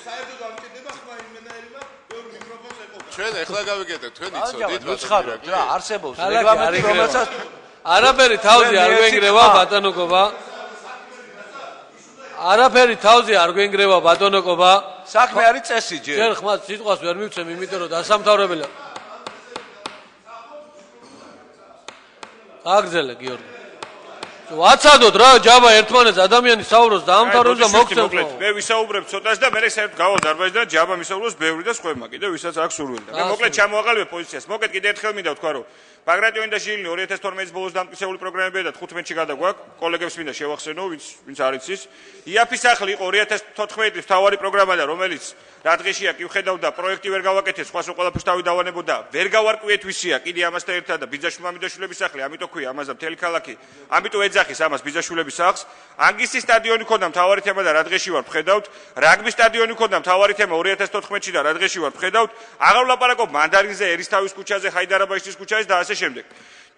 საერთოდ ამჭირდება ხმა იმენაერება, რომ მიკროფონს ეყობა. ჩვენ ეხლა გავიგეთ, თქვენ იცოდით ვუცხაროთ რა, არსებობს რეგლამენტი, რომელსაც არაფერი თავზე არ გვენგრევა ბატონოკობა. არაფერი თავზე არ გვენგრევა ბატონოკობა. საქმე არის წესი ჯერ. ჯერ ხმას სიტყვას ვერ მივცემ, იმიტომ რომ დასამთავრებელია. აგზელე გიორგი. ვაცადოთ რა, ჯაბა ერთმანეთს ადამიანი საუბრობს დაამთავრებს და მოგცემთ. მე ვისაუბრებ ცოტას და მე საერთოდ გავალ დარბაზში და ჯაბა მისაუბროს ბევრი და სხვებმა კიდე ვისაც აქვს სურვილი. მე მოკლედ ჩამოაყალიბე პოზიციას. მოკეთ კიდე ერთხელ მინდა ვთქვა რომ ბაგრატიონი და ჟილინი 2012 წლის ბოლოს დამტკიცებული პროგრამებია და 15-ში გადაგვაქვს. კოლეგებს მინდა შევახსენო, ვინც არ იცის. იაფის სახლი იყო 2014 წლის მთავარი პროგრამა და რომელიც რა დღეშია კი ვხედავდა პროექტი ვერ გავაკეთეთ, სხვას ყველაფერს თავი დავანებოდა. ვერ გავარკვიეთ ვისია, კიდე ამასთან ერთად და ბიძაშვილების სახლი, ამიტომ ქვია ამას და მთელი ქალაქი. ამიტომ ეძახის ამას ბიძაშვილების სახლს. ანგისის სტადიონი ქონდა მთავარი თემა და რა დღეში ვარ ვხედავთ. რაგბის სტადიონი ქონდა მთავარი თემა 2014-ში და რა დღეში ვარ ვხედავთ. აღარ ვლაპარაკობ მანდარინზე, ერისთავის ქუჩაზე, ჰაიდარაბაშის ქუჩაზე და ასე შემდეგ.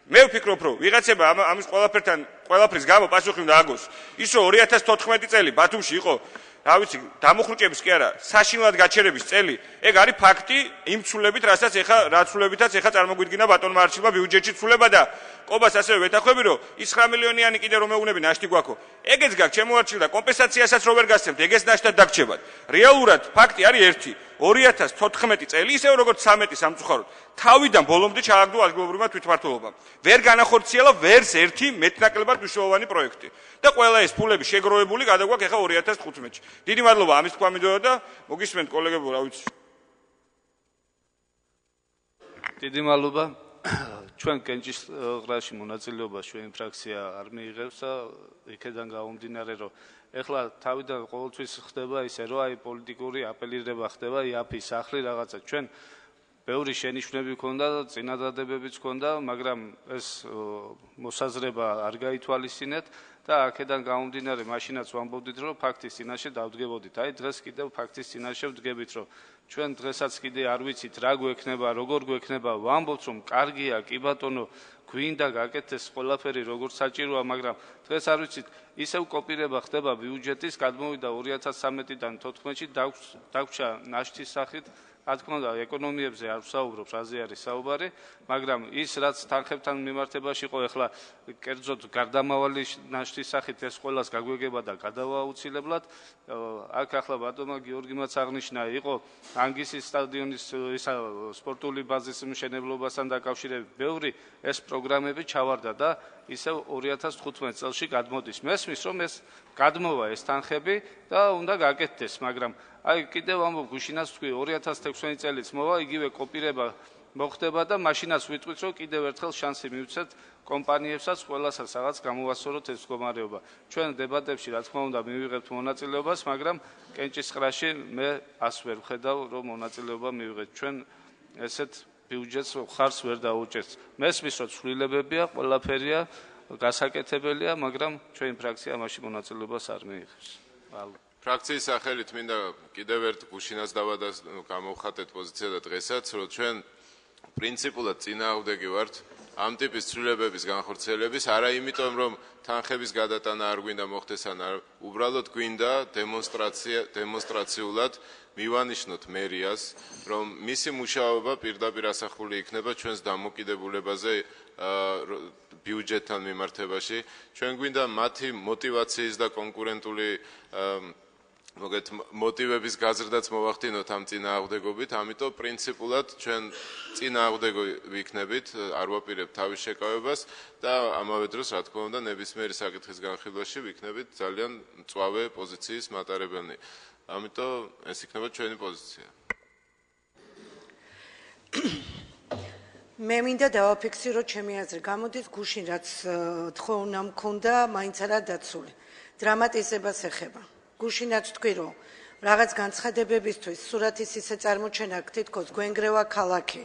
მე ვფიქრობ, რომ ვიღაცება ამის ყველაფრის გამო პასუხი უნდა აგოს. ის რომ 2014 წელი ბათუმში იყო რა ვიცი, დამუხრიკების კი არა, საშინლად გაჩერების წელი, ეგ არის ფაქტი იმ ცვლილებით, რაც ცვლილებითაც ეხა წარმოგვიდგინა ბატონმა არჩილმა ბიუჯეტში ცვლილება და ყობას ასევე ვეთანხმები, რომ ის 9 მილიონიანი კიდე რომ მეუბნები ნაშთი გვაქვს, ეგეც გაქვს ჩემო არჩილ და კომპენსაციასაც რო ვერ გასცემთ, ეგეც ნაშთად დაგრჩებათ. რეალურად ფაქტი არის ერთი, 2014 წელი, ისევ როგორც 13 სამწუხაროდ, თავიდან ბოლომდე ჩააგდო ადგილობრივმა თვითმმართველობამ. ვერ განახორციელა ვერს ერთი მეტნაკლებად მნიშვნელოვანი პროექტი. და ყველა ეს ფულები შეგროვებული გადაგვაქვს ეხა 2015-ში. დიდი მადლობა ამის თქვა მინდოდა და მოგისმენთ კოლეგებო, რა ვიცი. დიდი მადლობა. ჩვენ კენჭის ყრაში მონაწილეობას ჩვენი ფრაქცია არ მიიღებს და იქედან გამომდინარე, რომ ეხლა თავიდან ყოველთვის ხდება ისე, რომ აი პოლიტიკური აპელირება ხდება, იაფის სახლი რაღაცა. ჩვენ ბევრი შენიშვნები ქონდა, წინადადებებიც ქონდა, მაგრამ ეს მოსაზრება არ გაითვალისწინეთ და აქედან გამომდინარე მაშინაც ვამბობდით, რომ ფაქტის წინაშე დავდგებოდით. აი დღეს კიდევ ფაქტის წინაშე ვდგებით, რომ ჩვენ დღესაც კიდე არ ვიცით რა გვექნება, როგორ გვექნება, ვამბობთ, რომ კარგია, კი ბატონო, გვინდა გაკეთდეს ყველაფერი როგორც საჭიროა, მაგრამ დღეს არ ვიცით, ისევ კოპირება ხდება ბიუჯეტის, გადმოვიდა 2013-დან 14-ში დაგვრჩა ნაშთის სახით. რა თქმა უნდა, ეკონომიებზე არ ვსაუბრობ, რაზე არის საუბარი, მაგრამ ის რაც თანხებთან მიმართებაში იყო, ეხლა კერძოდ გარდამავალი ნაშთის სახით ეს ყველას გაგვეგება და გადავაუცილებლად. აქ ახლა ბატონმა გიორგიმაც აღნიშნა, იყო ანგისის სტადიონის სპორტული ბაზის მშენებლობასთან დაკავშირებით ბევრი ეს პროგრამები ჩავარდა და ისევ 2015 წელში გადმოდის. მესმის, რომ ეს გადმოვა ეს თანხები და უნდა გაკეთდეს, მაგრამ აი კიდევ ამბობ გუშინაც თქვი 2016 წელიც მოვა იგივე კოპირება მოხდება და მაშინაც ვიტყვით რომ კიდევ ერთხელ შანსი მივცეთ კომპანიებსაც ყველასაც რაღაც გამოვასწოროთ ეს მდგომარეობა. ჩვენ დებატებში რა თქმა უნდა მივიღებთ მონაწილეობას, მაგრამ კენჭის ყრაში მე ას ვერ ვხედავ რომ მონაწილეობა მივიღეთ. ჩვენ ესეთ ბიუჯეტს ხარს ვერ დაუჭერთ. მესმის რომ ცვლილებებია, ყველაფერია გასაკეთებელია, მაგრამ ჩვენი ფრაქცია ამაში მონაწილეობას არ მიიღებს. ფრაქციის სახელით მინდა კიდევ ერთ გუშინაც გამოვხატეთ პოზიცია და დღესაც, რომ ჩვენ პრინციპულად წინააღმდეგი ვართ ამ ტიპის ცვლილებების განხორციელების, არა იმიტომ, რომ თანხების გადატანა არ გვინდა მოხდეს, ან უბრალოდ გვინდა დემონსტრაციულად მივანიშნოთ მერიას, რომ მისი მუშაობა პირდაპირ ასახული იქნება ჩვენს დამოკიდებულებაზე ბიუჯეტთან მიმართებაში. ჩვენ გვინდა მათი მოტივაციის და კონკურენტული მოტივების გაზრდაც მოვახდინოთ ამ წინააღმდეგობით, ამიტომ პრინციპულად ჩვენ წინააღმდეგო ვიქნებით, არ ვაპირებთ თავის შეკავებას და ამავე დროს, რა თქმა უნდა, ნებისმიერი საკითხის განხილვაში ვიქნებით ძალიან მწვავე პოზიციის მატარებელნი. ამიტომ ეს იქნება ჩვენი პოზიცია. მე მინდა დავაფიქსირო ჩემი აზრი, გამოდის გუშინ რაც თხოვნა მქონდა, მაინც არა დაცული. დრამატიზებას ეხება. გუშინაც თქვი, რომ რაღაც განცხადებებისთვის სურათის ისე წარმოჩენა თითქოს გვენგრევა ქალაქი,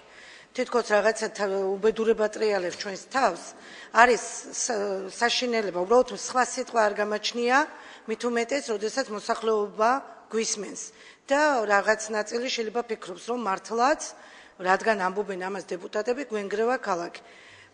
თითქოს რაღაცა უბედურება ტრიალებს ჩვენს თავს, არის საშინელება, უბრალოდ სხვა სიტყვა არ გამაჩნია, მით უმეტეს, როდესაც მოსახლეობა გვისმენს და რაღაც ნაწილი შეიძლება ფიქრობს, რომ მართლაც, რადგან ამბობენ ამას დეპუტატები, გვენგრევა ქალაქი.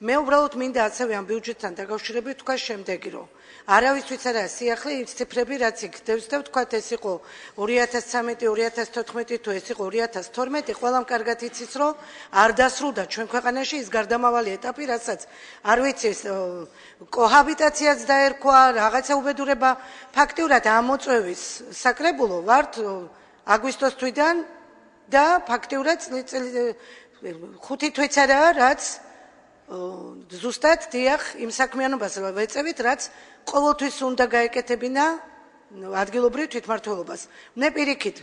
მე უბრალოდ მინდა ასევე ამ ბიუჯეტთან დაკავშირებით თქვა შემდეგი, რომ არავისთვის არა სიახლე ის ციფრები, რაც იქნებს და ვთქვათ ეს იყო 2013, 2014 თუ ეს იყო 2012, ყველამ კარგად იცის, რომ არ დასრულდა ჩვენ ქვეყანაში ის გარდამავალი ეტაპი, რასაც არ ვიცი ეს კოჰაბიტაციაც დაერქვა, რაღაცა უბედურება, ფაქტიურად ამ მოწვევის საკრებულო ვართ აგვისტოს თვიდან და ფაქტიურად 5 თვეც არაა, რაც ზუსტად დიახ იმ საქმიანობას ვეწევით, რაც ყოველთვის უნდა გაეკეთებინა ადგილობრივ თვითმმართველობას. მე პირიქით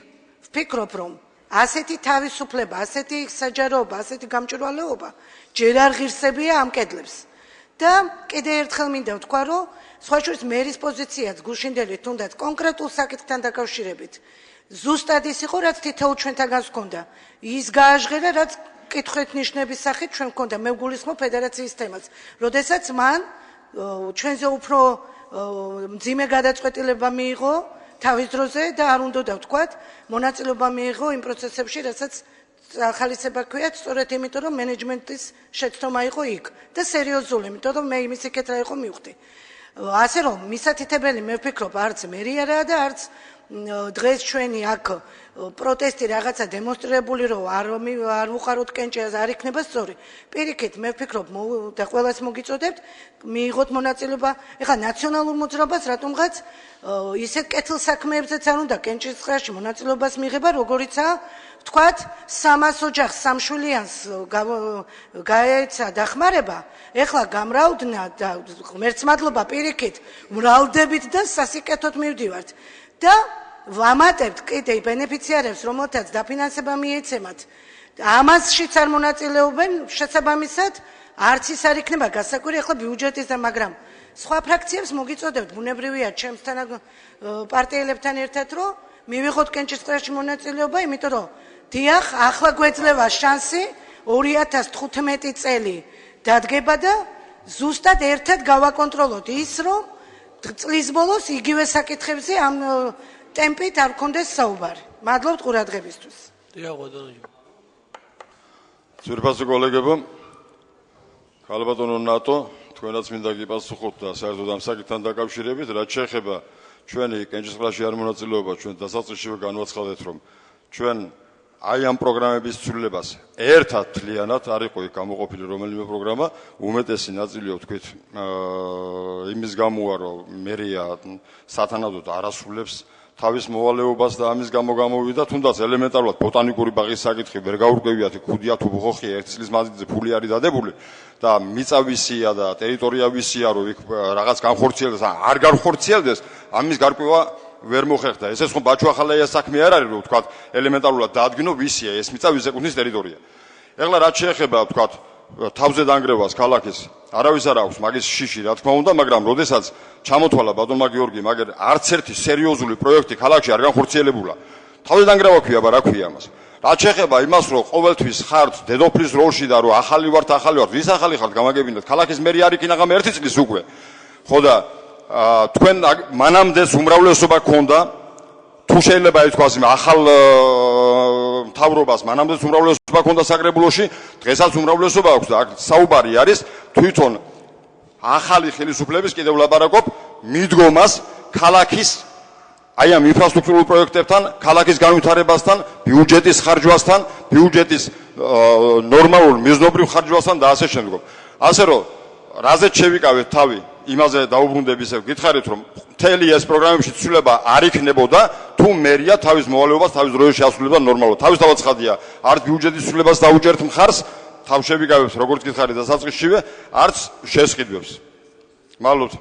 ვფიქრობ, რომ ასეთი თავისუფლება, ასეთი საჯაროობა, ასეთი გამჭვირვალეობა ჯერ არ ღირსებია ამ კედლებს. და კიდე ერთხელ მინდა ვთქვა, რომ სხვა შორის მერის პოზიციაც გუშინდელი თუნდაც კონკრეტულ საკითხთან დაკავშირებით ზუსტად ის იყო, რაც თითოეულ ჩვენთაგანს ჰქონდა. ის გააჟღერა, რაც კითხვით ნიშნების სახით ჩვენ გვქონდა, მე ვგულისხმობ ფედერაციის თემას. როდესაც მან ჩვენზე უფრო მძიმე გადაწყვეტილება მიიღო თავის დროზე და არ უნდა ვთქვათ, მონაწილეობა მიიღო იმ პროცესებში, რასაც ახალისება ქვიათ, სწორედ იმიტომ, რომ მენეჯმენტის შეცდომა იყო იქ და სერიოზული, იმიტომ რომ მე იმის იქეთ რა იყო მივხვდი. ასე რომ მისათითებელი მე ვფიქრობ, არც მერი არაა და არც დღეს ჩვენი აქ პროტესტი რაღაცა დემონსტრირებული რომ არ უყაროთ კენჭეას არ იქნება სწორი. პირიქით მე ვფიქრობ და ყველას მოგიწოდებთ მიიღოთ მონაწილეობა. ეხლა ნაციონალურ მოძრაობას რატომღაც ისეთ კეთილ საქმეებზეც არ უნდა კენჭისყრაში მონაწილეობას მიიღება, როგორიცაა ვთქვათ 300 ოჯახს სამშვილიანს გაეცა დახმარება, ეხლა გამრავლდნა და ღმერთს მადლობა პირიქით მრავლდებით და სასიკეთოდ მივდივართ და ვამატებთ კიდე ბენეფიციარებს, რომელთაც დაფინანსება მიეცემათ. ამასშიც არ მონაწილეობენ, შესაბამისად არც ის არ იქნება გასაკვირი ახლა ბიუჯეტის და მაგრამ სხვა ფრაქციებს მოგიწოდებთ ბუნებრივია ჩემსთან პარტიელებთან ერთად რომ მივიღოთ კენჭისყრაში მონაწილეობა, იმიტომ რომ დიახ, ახლა გვეძლევა შანსი 2015 წელი დადგება და ზუსტად ერთად გავაკონტროლოთ ის, რომ წლის ბოლოს იგივე საკითხებზე ამ ტემპით არ გქონდეს საუბარი. მადლობთ ყურადღებისთვის. დიახ, ბატონო. ძვირფასო კოლეგებო, ქალბატონო ნატო, თქვენაც მინდა გიპასუხოთ და საერთოდ ამ საკითხთან დაკავშირებით, რაც შეეხება ჩვენი კენჭისყრაში არ მონაწილეობა, ჩვენ დასაწყისშივე განვაცხადეთ, რომ ჩვენ აი ამ პროგრამების ცვლილებას ერთად თლიანად არ იყო იქ გამოყოფილი რომელიმე პროგრამა, უმეტესი ნაწილი ვთქვით, იმის გამოა, რომ მერია სათანადოდ არასრულებს თავის მოვალეობას და ამის გამო გამოვიდა, თუნდაც ელემენტარულად ბოტანიკური ბაღის საკითხი ვერ გაურკვევიათ, ქუდია თუ ბუხოხია, ერთ წლის მანძილზე ფული არის დადებული და მიწა ვისია და ტერიტორია ვისია, რომ იქ რაღაც განხორციელდეს, არ განხორციელდეს, ამის გარკვევა ვერ მოხერხდა. ესეც ხო ბაჩუახალაია საქმე არ არის, რომ ვთქვათ, ელემენტარულად დაადგინო ვისია ეს მიწა, ვის ეკუთვნის ტერიტორია. ეხლა რაც შეეხება, ვთქვათ, თავზე დანგრევას ქალაქის, არავის არ აქვს მაგის შიში, რა თქმა უნდა, მაგრამ როდესაც ჩამოთვალა ბატონმა გიორგი, მაგრამ არც ერთი სერიოზული პროექტი ქალაქში არ განხორციელებულა. თავზე დანგრევა ქვია, რა ქვია ამას. რაც შეეხება იმას, რომ ყოველთვის ხართ დედოფლის როლში და რომ ახალი ვართ, ვის ახალი ხართ გამაგებინეთ, ქალაქის მერი არ იქინა ღამე 1 წლის უკვე. ხო და თქვენ მანამდეც უმრავლესობა გქონდა, თუ შეიძლება ითქვას იმ ახალ მთავრობას მანამდეც უმრავლესობა გქონდა საკრებულოში, დღესაც უმრავლესობა აქვს და აქ საუბარი არის თვითონ ახალი ხელისუფლების კიდევ ვლაპარაკობ მიდგომას ქალაქის აი ამ ინფრასტრუქტურულ პროექტებთან, ქალაქის განვითარებასთან, ბიუჯეტის ხარჯვასთან, ბიუჯეტის ნორმალურ მიზნობრივ ხარჯვასთან და ასე შემდგომ. ასე რომ რაზეც შევიკავეთ თავი იმაზე დაუბრუნდები ისე გითხარით რომ მთელი ეს პროგრამებში ცვლილება არ იქნებოდა თუ მერია თავის მოვალეობას თავის დროებში ასრულებდა ნორმალურად. თავისთავად ცხადია, არც ბიუჯეტის ცვლილებას დაუჭერთ მხარს, თავ შევიკავებს როგორც გითხარით დასაწყისშივე, არც შესყიდვებს. მადლობთ.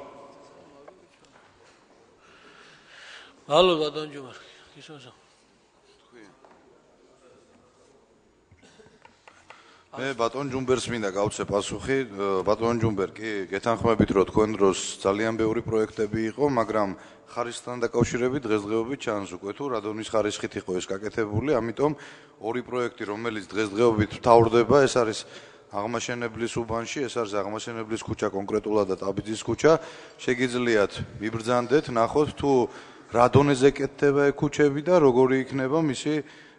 მადლობთ ბატონ ჯუმარ. ისმოსა. მე ბატონ ჯუმბერს მინდა გავცე პასუხი. ბატონ ჯუმბერ, კი, გეთანხმებით, რომ თქვენ დროს ძალიან ბევრი პროექტები იყო, მაგრამ ხარისხთან დაკავშირებით დღესდღეობით ჩანს უკვე თუ რადონის ხარისხით იყო ეს გაკეთებული, ამიტომ ორი პროექტი, რომელიც დღესდღეობით მთავრდება, ეს არის აღმაშენებლის უბანში, ეს არის აღმაშენებლის ქუჩა კონკრეტულად და ტაბიძის ქუჩა. შეგიძლიათ მიბრძანდეთ, ნახოთ თუ რადონეზე კეთდება ეგ ქუჩები და როგორი იქნება მისი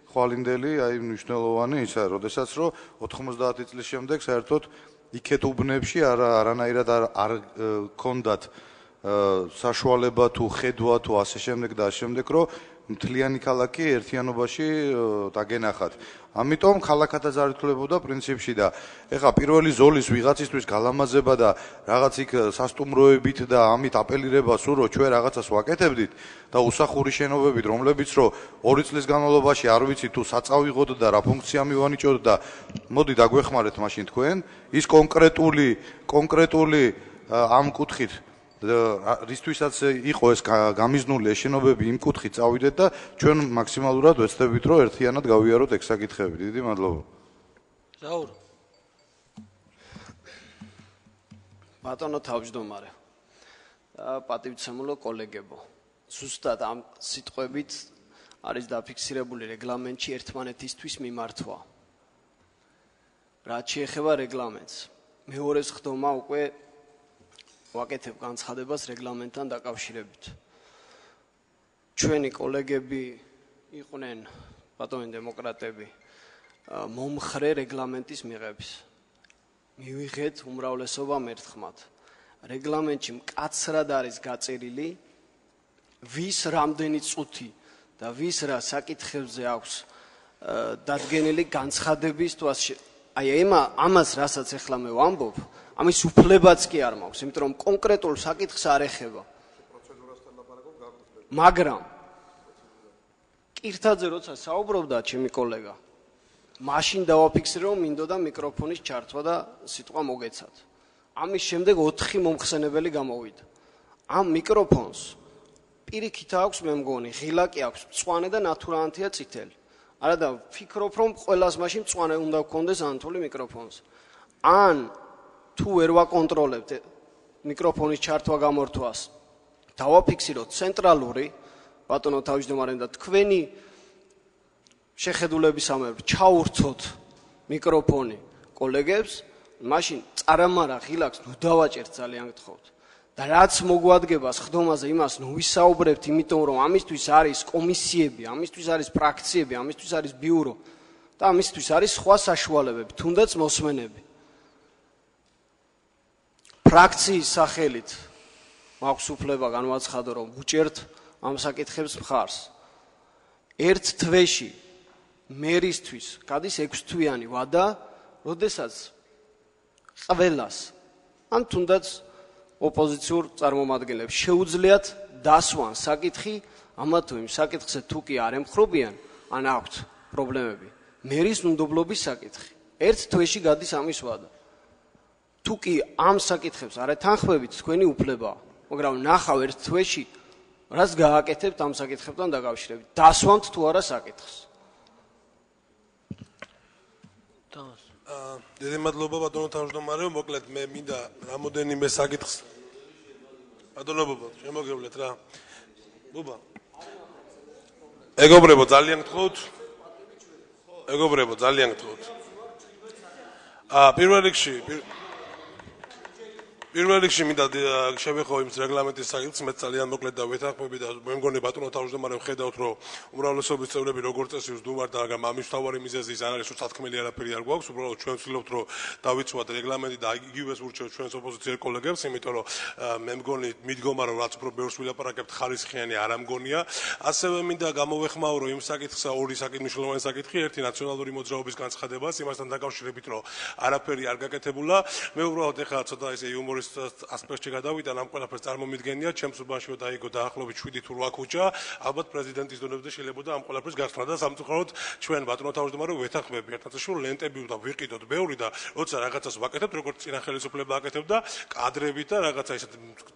ხვალინდელი, აი მნიშვნელოვანი ისა, როდესაც რომ 90 წლის შემდეგ საერთოდ იქეთ უბნებში არანაირად არ გქონდათ საშუალება თუ ხედვა თუ ასე შემდეგ და ასე შემდეგ, რომ მთლიანი ქალაქი ერთიანობაში დაგენახათ. ამიტომ ქალაქათაც არ ითვლებოდა პრინციპში და ეხა პირველი ზოლის ვიღაცისთვის გალამაზება და რაღაც იქ სასტუმროებით და ამით აპელირება სულ რომ ჩვენ რაღაცას ვაკეთებდით და უსახური შენობებით, რომლებიც რომ 2 წლის განმავლობაში არ ვიცი თუ საწავიღოთ და რა ფუნქცია მივანიჭოთ და მოდი დაგვეხმარეთ მაშინ თქვენ ის კონკრეტული ამ კუთხით რისთვისაც იყო ეს გამიზნული შენობები იმ კუთხით წავიდეთ და ჩვენ მაქსიმალურად ვეცდებით რომ ერთიანად გავიაროთ ეგ საკითხები. დიდი მადლობა. ზაურ. ბატონო თავმჯდომარე. პატივცემულო კოლეგებო. ზუსტად ამ სიტყვებით არის დაფიქსირებული რეგლამენტში ერთმანეთისთვის მიმართვა. რაც შეეხება რეგლამენტს, მეორე ხდომა უკვე ვაკეთებ განცხადებას რეგლამენტთან დაკავშირებით. ჩვენი კოლეგები იყვნენ ბატონი დემოკრატები მომხრე რეგლამენტის მიღების. მივიღეთ უმრავლესობამ ერთხმად. რეგლამენტში მკაცრად არის გაწერილი ვის რამდენი წუთი და ვის რა საკითხებზე აქვს დადგენილი განცხადების თუ აი ამას რასაც ახლა მე ვამბობ, ამის უფლებაც კი არ მაქვს, იმიტომ რომ კონკრეტულ საკითხს არ ეხება. მაგრამ კირთაძე როცა საუბრობდა ჩემი კოლეგა, მაშინ დავაფიქსირე რომ მინდოდა მიკროფონის ჩართვა და სიტყვა მოგეცათ. ამის შემდეგ 4 მომხსენებელი გამოვიდა. ამ მიკროფონს პირიქით აქვს მე მგონი, ღილაკი აქვს, მწვანე და ნათურაანთია წითელი. არა და ვფიქრობ რომ ყველას მაშინ მწვანე უნდა გქონდეს ანთული მიკროფონს. ან თუ ვერ ვაკონტროლებთ მიკროფონის ჩართვა გამორთვას, დავაფიქსიროთ ცენტრალური ბატონო თავმჯდომარე და თქვენი შეხედულებისამებრ ჩაურცოთ მიკროფონი კოლეგებს, მაშინ წარამარა ღილაკს ნუ დავაჭერთ ძალიან გთხოვთ. და რაც მოგვადგება სხდომაზე იმას ნუ ვისაუბრებთ, იმიტომ რომ ამისთვის არის კომისიები, ამისთვის არის ფრაქციები, ამისთვის არის ბიურო და ამისთვის არის სხვა საშუალებები, თუნდაც მოსმენები. ფრაქციის სახელით მაქვს უფლება განვაცხადო, რომ ვუჭერთ ამ საკითხებს მხარს. ერთ თვეში მერისთვის გადის 6 თვიანი ვადა, როდესაც ყველას ან თუნდაც ოპოზიციურ წარმომადგენლებს შეუძლიათ დასვან საკითხი, ამა თუ იმ საკითხზე თუ კი არ ემხრობიან, ან აქვთ პრობლემები. მერის უნდობლობის საკითხი. ერთ თვეში გადის ამის ვადა. თუ კი ამ საკითხებს არ ეთანხმებით, თქვენი უფლებაა, მაგრამ ნახავ ერთ თვეში რაც გააკეთებთ ამ საკითხებთან დაკავშირებით. დასვამთ თუ არა საკითხს. დიდი მადლობა ბატონო თავმჯდომარე, მოკლედ მე მინდა რამოდენიმე საკითხს ბატონო ბუბა, შემოგევლეთ რა. ბუბა. ეგობრებო, ძალიან გთხოვთ. ეგობრებო, ძალიან გთხოვთ. პირველ რიგში მინდა შევეხო იმ რეგლამენტის საკითხს, მე ძალიან მოკლედ და ვეთანხმები და მე მგონი ბატონო თავმჯდომარე ხედავთ, რომ უმრავლესობის წევრები როგორც წესი ვსდუმართ, მაგრამ ამის მთავარი მიზეზი ის არ არის, რომ სათქმელი არაფერი არ გვაქვს, უბრალოდ ჩვენ ვცდილობთ, რომ დავიცვათ რეგლამენტი და იგივეს ვურჩევთ ჩვენს ოპოზიციელ კოლეგებს, იმიტომ რომ მე მგონი მიდგომა, რომ რაც უფრო ბევრს ვილაპარაკებთ, ხარისხიანი არ ამგონია. ასევე მინდა გამოვეხმაურო იმ საკითხსა, ორი მნიშვნელოვანი საკითხი, ერთი ნაციონალური მოძრაობის განცხადებას, იმასთან დაკავშირებით, რომ არაფერი არ გაკეთებულა. მე უბრალოდ ეხლა ცოტა ესე ასპექტში გადავიდან ამ ყველაფერს წარმომიდგენია, ჩემს უბანშიო დაიგო დაახლოებით 7 თუ 8 ქუჩა, ალბათ პრეზიდენტის დონეზე შეიძლება ამ ყველაფერს გახსნა და სამწუხაროდ ჩვენ ბატონო თავმჯდომარე ვეთანხმები ერთადერთი რომ ლენტები და ვიყიდოთ ბევრი და როცა რაღაცას ვაკეთებთ, როგორც წინა ხელისუფლება აკეთებდა, კადრებით და რაღაცა ისეთ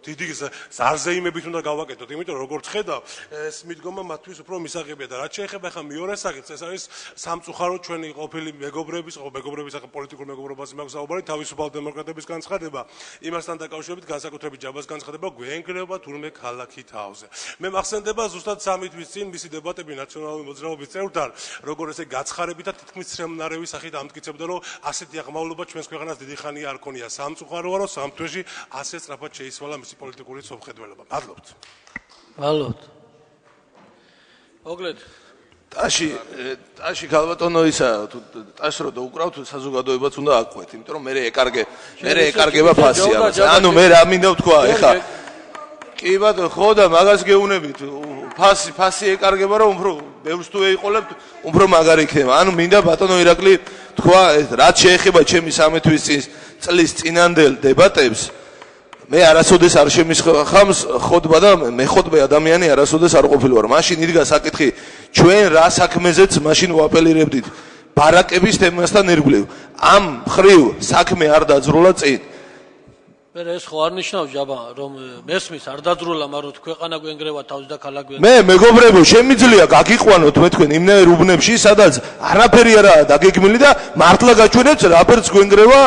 დიდი ზარზეიმებით უნდა გავაკეთოთ, იმიტომ რომ როგორც ხედავ, ეს მიდგომა მათთვის უფრო მისაღებია და რაც შეეხება ახლა მეორე საკითხს, ეს არის სამწუხაროდ ჩვენი ყოფილი მეგობრების ახლა პოლიტიკურ მეგობრობაზე მაქვს საუბარი, თავისუფალ დემოკრატების განცხადება. იმასთან დაკავშირებით განსაკუთრებით ჯაბას განცხადება გვენგრევა თურმე ქალაქი თავზე. მე მახსენდება ზუსტად 3 თვის წინ მისი დებატები ნაციონალური მოძრაობის წევრთან, როგორ ესე გაცხარებით და თითქმის ცრემლნარევი სახით ამტკიცებდა, რომ ასეთი აღმავლობა ჩვენს ქვეყანას დიდი ხანია არ ქონია. სამწუხაროა, რომ სამ თვეში ასე სწრაფად შეისვალა მისი პოლიტიკური სოფხედველობა. მადლობთ. მადლობთ. მოკლედ ტაში ქალბატონო ისა ტაშს რო დაუკრავთ საზოგადოებაც უნდა აკვეთ, იმიტომ რომ მე ეკარგება ფასი ამას. ანუ მე რა მინდა ვთქვა, ეხა კი ბატონო, ხო და მაგას გეუნებით. ფასი ეკარგება რომ უფრო ბევრს თუ ეიყოლებთ, უფრო მაგარი იქნება. ანუ მინდა ბატონო ირაკლი თქვა, რაც შეეხება ჩემი 3 თვის წლის წინანდელ დებატებს, მე არასოდეს არ შემისხამს ხოთბა და მე ხოთბე ადამიანი არასოდეს არ ყოფილი ვარ. მაშინ იდგა საკითხი, ჩვენ რა საქმეზეც მაშინ ვაპელირებდით ბარაკების თემასთან ირგვლივ. ამ ხრივ საქმე არ დაძრულა წინ. მე ეს ხო არ ნიშნავს ჯაბა, რომ მესმის არ დაძრულა, მაგრამ ქვეყანა გვენგრევა თავს და ქალაქ გვენგრევა. მე მეგობრებო, შემიძლია გაგიყვანოთ მე თქვენ იმნაირ უბნებში, სადაც არაფერი არაა დაგეგმილი და მართლა გაჩვენებთ რაფერს გვენგრევა,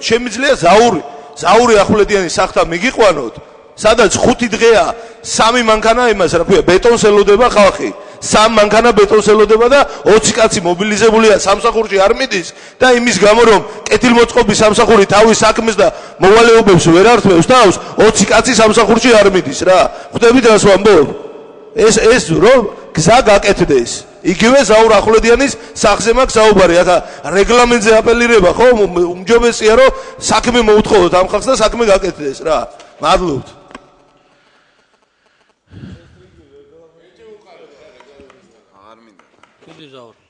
შემიძლია ზაური ახვლედიანი სახთა მიგიყვანოთ, სადაც 5 დღეა 3 მანქანა იმას რა ქვია, ბეტონს ელოდება ხალხი. 3 მანქანა ბეტონს ელოდება და 20 კაცი მობილიზებულია სამსახურში არ მიდის და იმის გამო რომ კეთილმოწყობის სამსახური თავის საქმეს და მოვალეობებს ვერ ართმევს თავს, 20 კაცი სამსახურში არ მიდის რა. ხვდებით რას ვამბობ? ეს რომ გზა გაკეთდეს. იგივე ზაურ ახვლედიანის სახზე მაქვს საუბარი. ახლა რეგლამენტზე აპელირება ხო? უმჯობესია რომ საქმე მოუთხოვოთ ამ ხალხს და საქმე გაკეთდეს რა. მადლობთ. დიდი ზაური.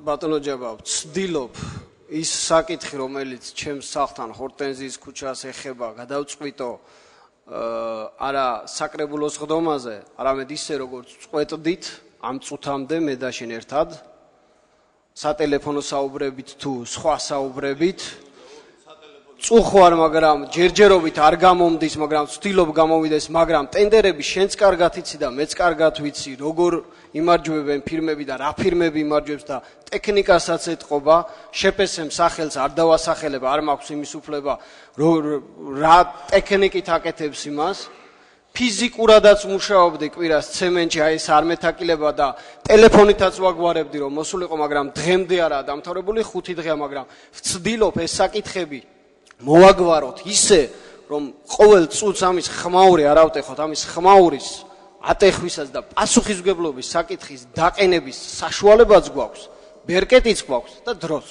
ბატონო ჯაბა, ვცდილობ ის საკითხი, რომელიც ჩემს სახლთან ჰორტენზიის ქუჩას ეხება, გადავწყვიტო არა საკრებულოს ხდომაზე, არამედ ისე როგორც წყვეტდით ამ წუთამდე მე და შენ ერთად სატელეფონო საუბრებით თუ სხვა საუბრებით წუხვარ, მაგრამ ჯერჯერობით არ გამომდის, მაგრამ ვცდილობ გამოვიდეს, მაგრამ ტენდერები შენც კარგად იცი და მეც კარგად ვიცი, როგორ იმარჯვებენ ფირმები და რა ფირმები იმარჯვებს და ტექნიკასაც ეთყობა, შეპესემ სახელს არ დავასახელებ, არ მაქვს იმის უფლება, რა ტექნიკით აკეთებს იმას. ფიზიკურადაც მუშაობდი კვირას ცემენტში, აი ეს არ მეთაკილება და ტელეფონითაც ვაგვარებდი, რომ მოსულიყო, მაგრამ დღემდე არაა დამთავრებული, 5 დღეა, მაგრამ ვცდილობ ეს საკითხები მოვაგვაროთ ისე, რომ ყოველ წუთს ამის ხმაური არ ავტეხოთ, ამის ხმაურის ატეხვისას და პასუხისმგებლობის საკითხის დაყენების საშუალებაც გვაქვს, ბერკეტიც გვაქვს და დროს.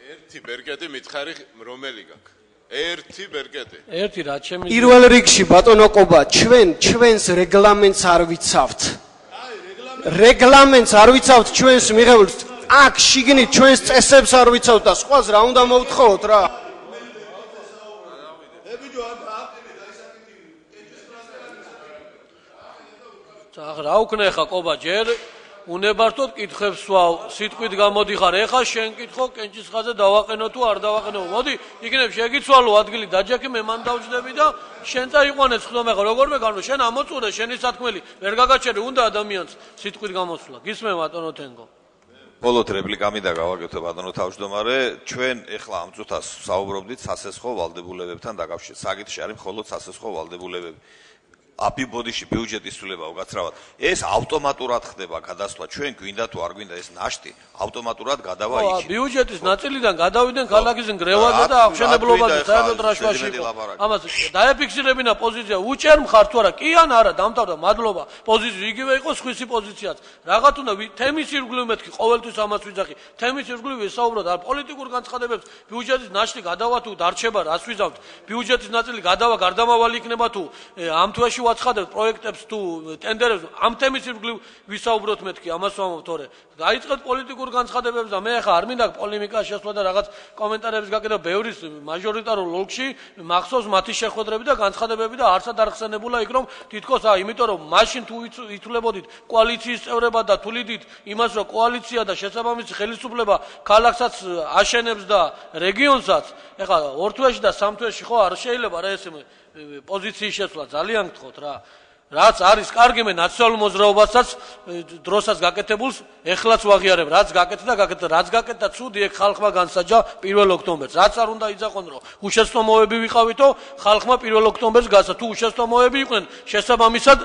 ერთი ბერკეტი მითხარი რომელი გაქვს? ერთი ბერკეტი. ერთი რაც შემიძლია. პირველ რიგში ბატონო ყობა, ჩვენს რეგლამენტს არ ვიცავთ. რეგლამენტს არ ვიცავთ ჩვენს მიღებულს. აქ შიგნით ჩვენს წესებს არ ვიცავთ და სხვას რა უნდა მოვთხოვოთ რა? რა უკნა ხა ყობა ჯერ უნებართოდ კითხებს ვსვავ სიტყვით გამოდიხარ ეხა შენ კითხო კენჭისხაზე დავაყენო თუ არ დავაყენო მოდი იქნებ შეგიცვალო ადგილი დაჯექი მე მან დავჯდები და შენ წაიყვანე ხდომე ხა როგორმე განო შენ ამოწურე შენი სათქმელი ვერ გაგაჩერე უნდა ადამიანს სიტყვით გამოსვლა გისმე ბატონო თენგო ბოლოთ რეპლიკა მინდა გავაკეთო ბატონო თავმჯდომარე ჩვენ ეხლა ამ წუთას საუბრობდით სასესხო ვალდებულებებთან დაკავშირებით საკითხი არის მხოლოდ სასესხო ვალდებულებები აბიბოდიში ბიუჯეტის ცვლილება უკაცრავად ეს ავტომატურად ხდება გადასვლა ჩვენ გვინდა თუ არ გვინდა ეს ნაშთი ავტომატურად გადავა იქ ბიუჯეტის ნაწილიდან გადავიდნენ ქალაქის ნგრევაზე და აღშენებლობაზე საერთოდ რაშვაში იყო ამას დაეფიქსირებინა პოზიცია უჭერ მხარ თუ არა კი ან არა დამთავრდა მადლობა პოზიცია იგივე იყო სხვისი პოზიციაც რაღაც უნდა თემის ირგვლივ მეთქი ყოველთვის ამას ვიძახი თემის ირგვლივ ესაუბროთ არ პოლიტიკურ განცხადებებს ბიუჯეტის ნაშთი გადავა თუ დარჩება რას ვიზავთ ბიუჯეტის ნაწილი გადავა გარდამავალი იქნება თუ ამ თვეში ვაცხადებთ პროექტებს თუ ტენდერებს ამ თემის ირგვლივ ვისაუბროთ მეთქი ამას ვამბობ თორე დაიწყეთ პოლიტიკურ განცხადებებს და მე ახლა არ მინდა პოლემიკა შესვლა და რაღაც კომენტარების გაკეთება ბევრის მაჟორიტარულ ოლქში მახსოვს მათი შეხვედრები და განცხადებები და არცად არ ხსენებულა იქ რომ თითქოს იმიტომ რომ მაშინ თუ ითვლებოდით კოალიციის წევრება და თვლიდით იმას რომ კოალიცია და შესაბამისი ხელისუფლება ქალაქსაც აშენებს და რეგიონსაც ახლა ორ თვეში და სამ თვეში ხო არ შეიძლება რა ესე პოზიციის შეცვლა ძალიან გთხოვთ რა რაც არის კარგი მე ნაციონალურ მოძრაობასაც დროსაც გაკეთებულს ეხლაც ვაღიარებ რაც გაკეთდა რაც გაკეთდა ცუდი ეგ ხალხმა განსაჯა 1 ოქტომბერს რაც არ უნდა იძახონ რომ უშეცდომოები ვიყავითო ხალხმა 1 ოქტომბერს გასა თუ უშეცდომოები იყვნენ შესაბამისად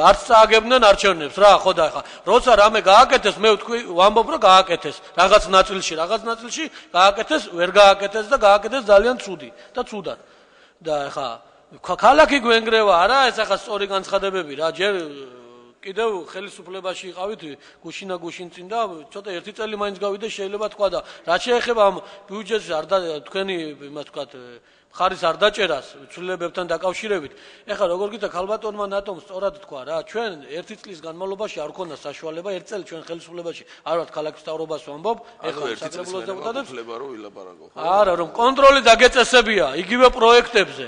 არც წააგებდნენ არჩევნებს რა ხო და ახლა როცა რამე გააკეთეს მე ვთქვი ვამბობ რომ გააკეთეს რაღაც ნაწილში გააკეთეს ვერ გააკეთეს და გააკეთეს ძალიან ცუდი და ცუდად და ახლა ქალაქი გვენგრევა არა ეს ახლა სწორი განცხადებები რა ჯერ კიდევ ხელისუფლებაში იყავით გუშინ წინ და ცოტა ერთი წელი მაინც გავიდე შეიძლება თქვა და რაც შეეხება ამ ბიუჯეტს არ და თქვენი იმას თქვა ხარის არ დაჭერას ცვლილებებთან დაკავშირებით ეხლა როგორ გითხრა ქალბატონმა ნატომ სწორად თქვა რა ჩვენ ერთი წლის განმავლობაში არ ქონდა საშუალება ერთ წელი ჩვენ ხელისუფლებაში არ ვართ ქალაქის მთავრობას ვამბობ ეხლა საკრებულოს დეპუტატებს არა რომ კონტროლი დაგეწესებია იგივე პროექტებზე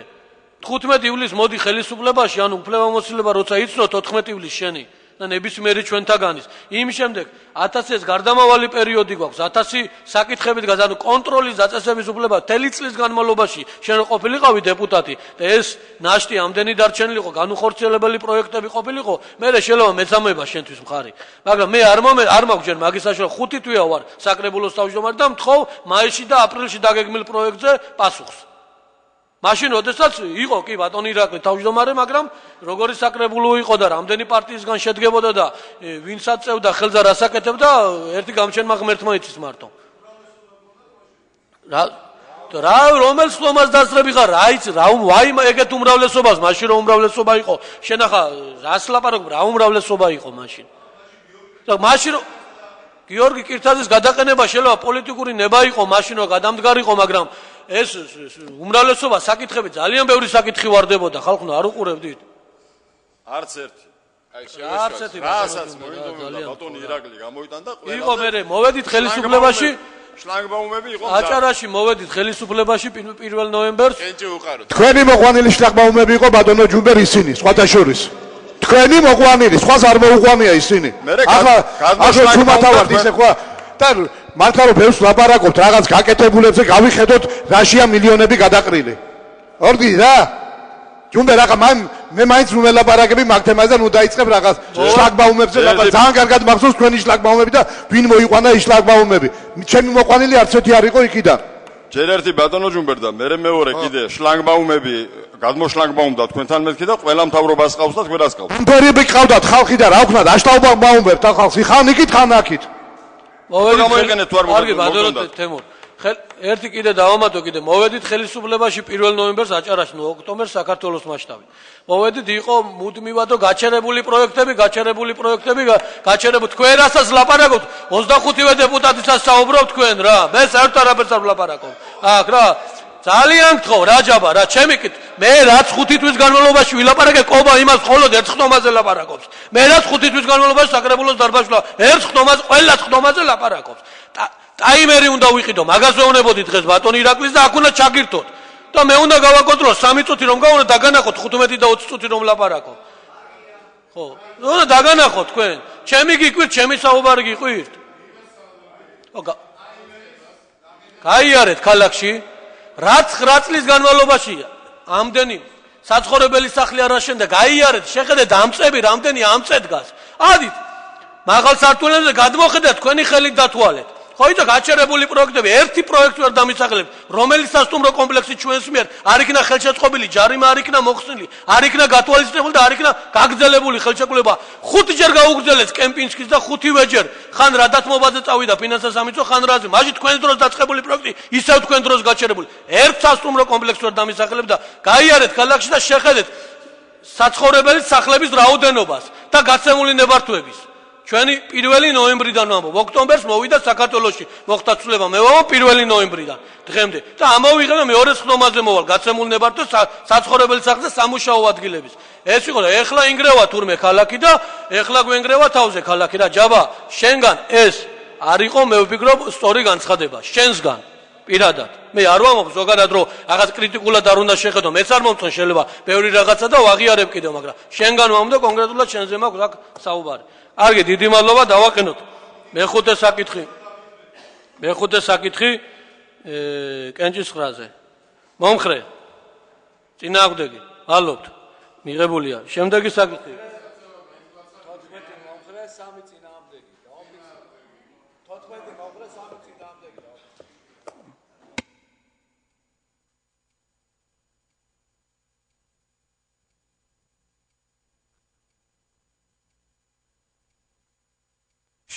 15 ივლისს მოდი ხელისუფლებაში, ანუ უფლებამოსილება როცა იცნო 14 ივლისს შენი და ნებისმიერი ჩვენთაგანის. იმ შემდეგ 1000-ის გარდამავალი პერიოდი გვაქვს, 1000 საკითხებით ანუ კონტროლის დაწესების უფლება მთელი წლის განმავლობაში შენ ყოფილიყავი დეპუტატი და ეს ნაშთი ამდენი დარჩენილიყო, განუხორციელებელი პროექტები ყოფილიყო, მე შეიძლება მეცამება შენთვის მხარი. მაგრამ მე არ მაქვს ჯერ მაგის საშუალება, 5 თვეა ვარ საკრებულოს თავმჯდომარე და მთხოვ მაისში და აპრილში დაგეგმილ პროექტზე პასუხს. მაშინ როდესაც იყო კი ბატონი ირაკლი თავმჯდომარე, მაგრამ როგორი საკრებულო იყო და რამდენი პარტიისგან შედგებოდა და ვინსაც წევდა ხელზე რას აკეთებდა, ერთი გამჩენმა ღმერთმა იცის მარტო. რა რომელ ხდომას დასწრები ხარ? რა იცი, რა ვაიმე ეგეთ უმრავლესობას, მაშინ რომ უმრავლესობა იყო. შენ ახლა რას ლაპარაკობ, რა უმრავლესობა იყო მაშინ? და მაშინ რომ გიორგი კირთაძის გადაყენება შეიძლება პოლიტიკური ნება იყო, მაშინ რომ გადამდგარიყო, მაგრამ ეს უმრავლესობა საკითხები ძალიან ბევრი საკითხი ვარდებოდა ხალხო არ უყურებდით არც ერთი რასაც მოინდომებდა ბატონი ირაკლი გამოიტანდა ყველა იყო მე მოვედით ხელისუფლებაში შლაგბაუმები იყო აჭარაში მოვედით ხელისუფლებაში 1 ნოემბერს კენჭი უყაროთ თქვენი მოყვანილი შლაგბაუმები იყო ბატონო ჯუმბერ ისინი სხვათა შორის თქვენი მოყვანილი სხვას არ მოუყვანია ისინი ახლა თუმათავართ ისე ხო და მართლა რომ ბევრს ლაპარაკობთ რაღაც გაკეთებულებზე გავიხედოთ რაშია მილიონები გადაყრილი ორდი რა ჯუმბე რა მე მაინც ნუმელაპარაკები მაგ თემაზე და ნუ დაიწყებ რაღაც შლაგბაუმებზე ლაპარაკი ძალიან კარგად მახსოვს თქვენი შლაგბაუმები და ვინ მოიყვანა ის შლაგბაუმები ჩემი მოყვანილი არც ერთი არ იყო იქიდან ჯერ ერთი ბატონო ჯუმბერ და მე მეორე კიდე შლაგბაუმები გადმოშლაგბაუმდა თქვენთან მეთქი და ყველა მთავრობას ყავს და თქვენას ყავს ამბერები ყავდათ ხალხი და რა ვქნათ აშლაგბაუმებთ ხალხს ხან იქით ხან აქით გამოიყენეთ თუ არ მოგონდა თემურ ერთი კიდე დავამატო კიდე მოვედით ხელისუფლებაში 1 ნოემბერს აჭარაში ნუ ოქტომბერს საქართველოს მასშტაბით მოვედით იყო მუდმივად გაჩერებული პროექტები თქვენ რასაც ლაპარაკობთ 25-ვე დეპუტატისაც საუბრობ თქვენ რა მე საერთოდ არაფერს არ ვლაპარაკობ აქ რა ძალიან გთხოვ რა ჯაბა რა ჩემი კით მე რაც 5 თვის განმავლობაში ვილაპარაკე ყობა იმას მხოლოდ ერთ ხტომაზე ლაპარაკობს მე რაც 5 თვის განმავლობაში საკრებულოს დარბაზში ერთ ხტომაზე ყველა ხტომაზე ლაპარაკობს ტაიმერი უნდა ვიყიდო მაგაზე უნებოდი დღეს ბატონი ირაკლის და აქ უნდა ჩაგირთოთ და მე უნდა გავაკონტროლო 3 წუთი რომ გავუნო დაგანახოთ 15 და 20 წუთი რომ ლაპარაკო ხო უნდა დაგანახოთ თქვენ ჩემი გიკვირთ ჩემი საუბარი გიყვირთ ხო გაიარეთ ქალაქში რაც 9 წლის განმავლობაში ამდენი საცხოვრებელი სახლი არ აშენდა გაიარეთ შეხედეთ ამწები რამდენი ამწე დგას ადით მაღალ სართულებზე გადმოხედეთ თქვენი ხელით დათვალეთ ხო იცი გაჩერებული პროექტები ერთი პროექტი არ დამისახლებთ რომელიც სასტუმრო კომპლექსი ჩვენს მიერ არ იქნა ხელშეწყობილი ჯარიმა არ იქნა მოხსნილი არ იქნა გათვალისწინებული და არ იქნა გაგრძელებული ხელშეკრულება 5 ჯერ გაუგრძელეს კემპინსკის და 5-ვე ჯერ ხან რა დათმობაზე წავიდა ფინანსთა სამინისტრო ხან რაზე მაშინ თქვენს დროს დაწყებული პროექტი ისევ თქვენ დროს გაჩერებული ერთ სასტუმრო კომპლექსს არ დამისახლებთ და გაიარეთ ქალაქში და შეხედეთ საცხოვრებელი სახლების რაოდენობას და გაცემული ნებართვების ჩვენი 1 ნოემბრიდან ვამბობ ოქტომბერს მოვიდა საქართველოში მოხდა ცვლილება მე ვამბობ 1 ნოემბრიდან დღემდე და ამოვიღე და მეორე ხდომაზე მოვალ გაცემულ ნებართვას საცხოვრებელი სახლზე სამუშაო ადგილების ეს იყო და ეხლა ინგრევა თურმე ქალაქი და ეხლა გვენგრევა თავზე ქალაქი რა ჯაბა შენგან ეს არ იყო მე ვფიქრობ სწორი განცხადება შენსგან პირადად მე არ ვამბობ ზოგადად რომ რაღაც კრიტიკულად არ უნდა შეხედო მეც არ მომწონს შეიძლება ბევრი რაღაცა და ვაღიარებ კიდევ მაგრამ შენგან ვამბობ და კონკრეტულად შენზე მაქვს აქ საუბარი კარგი დიდი მადლობა დავაყენოთ მეხუთე საკითხი კენჭის ხრაზე მომხრე წინააღმდეგი მადლობთ მიღებულია შემდეგი საკითხი 14 მომხრე 3 წინააღმდეგი 14 მომხრე 3 წინააღმდეგი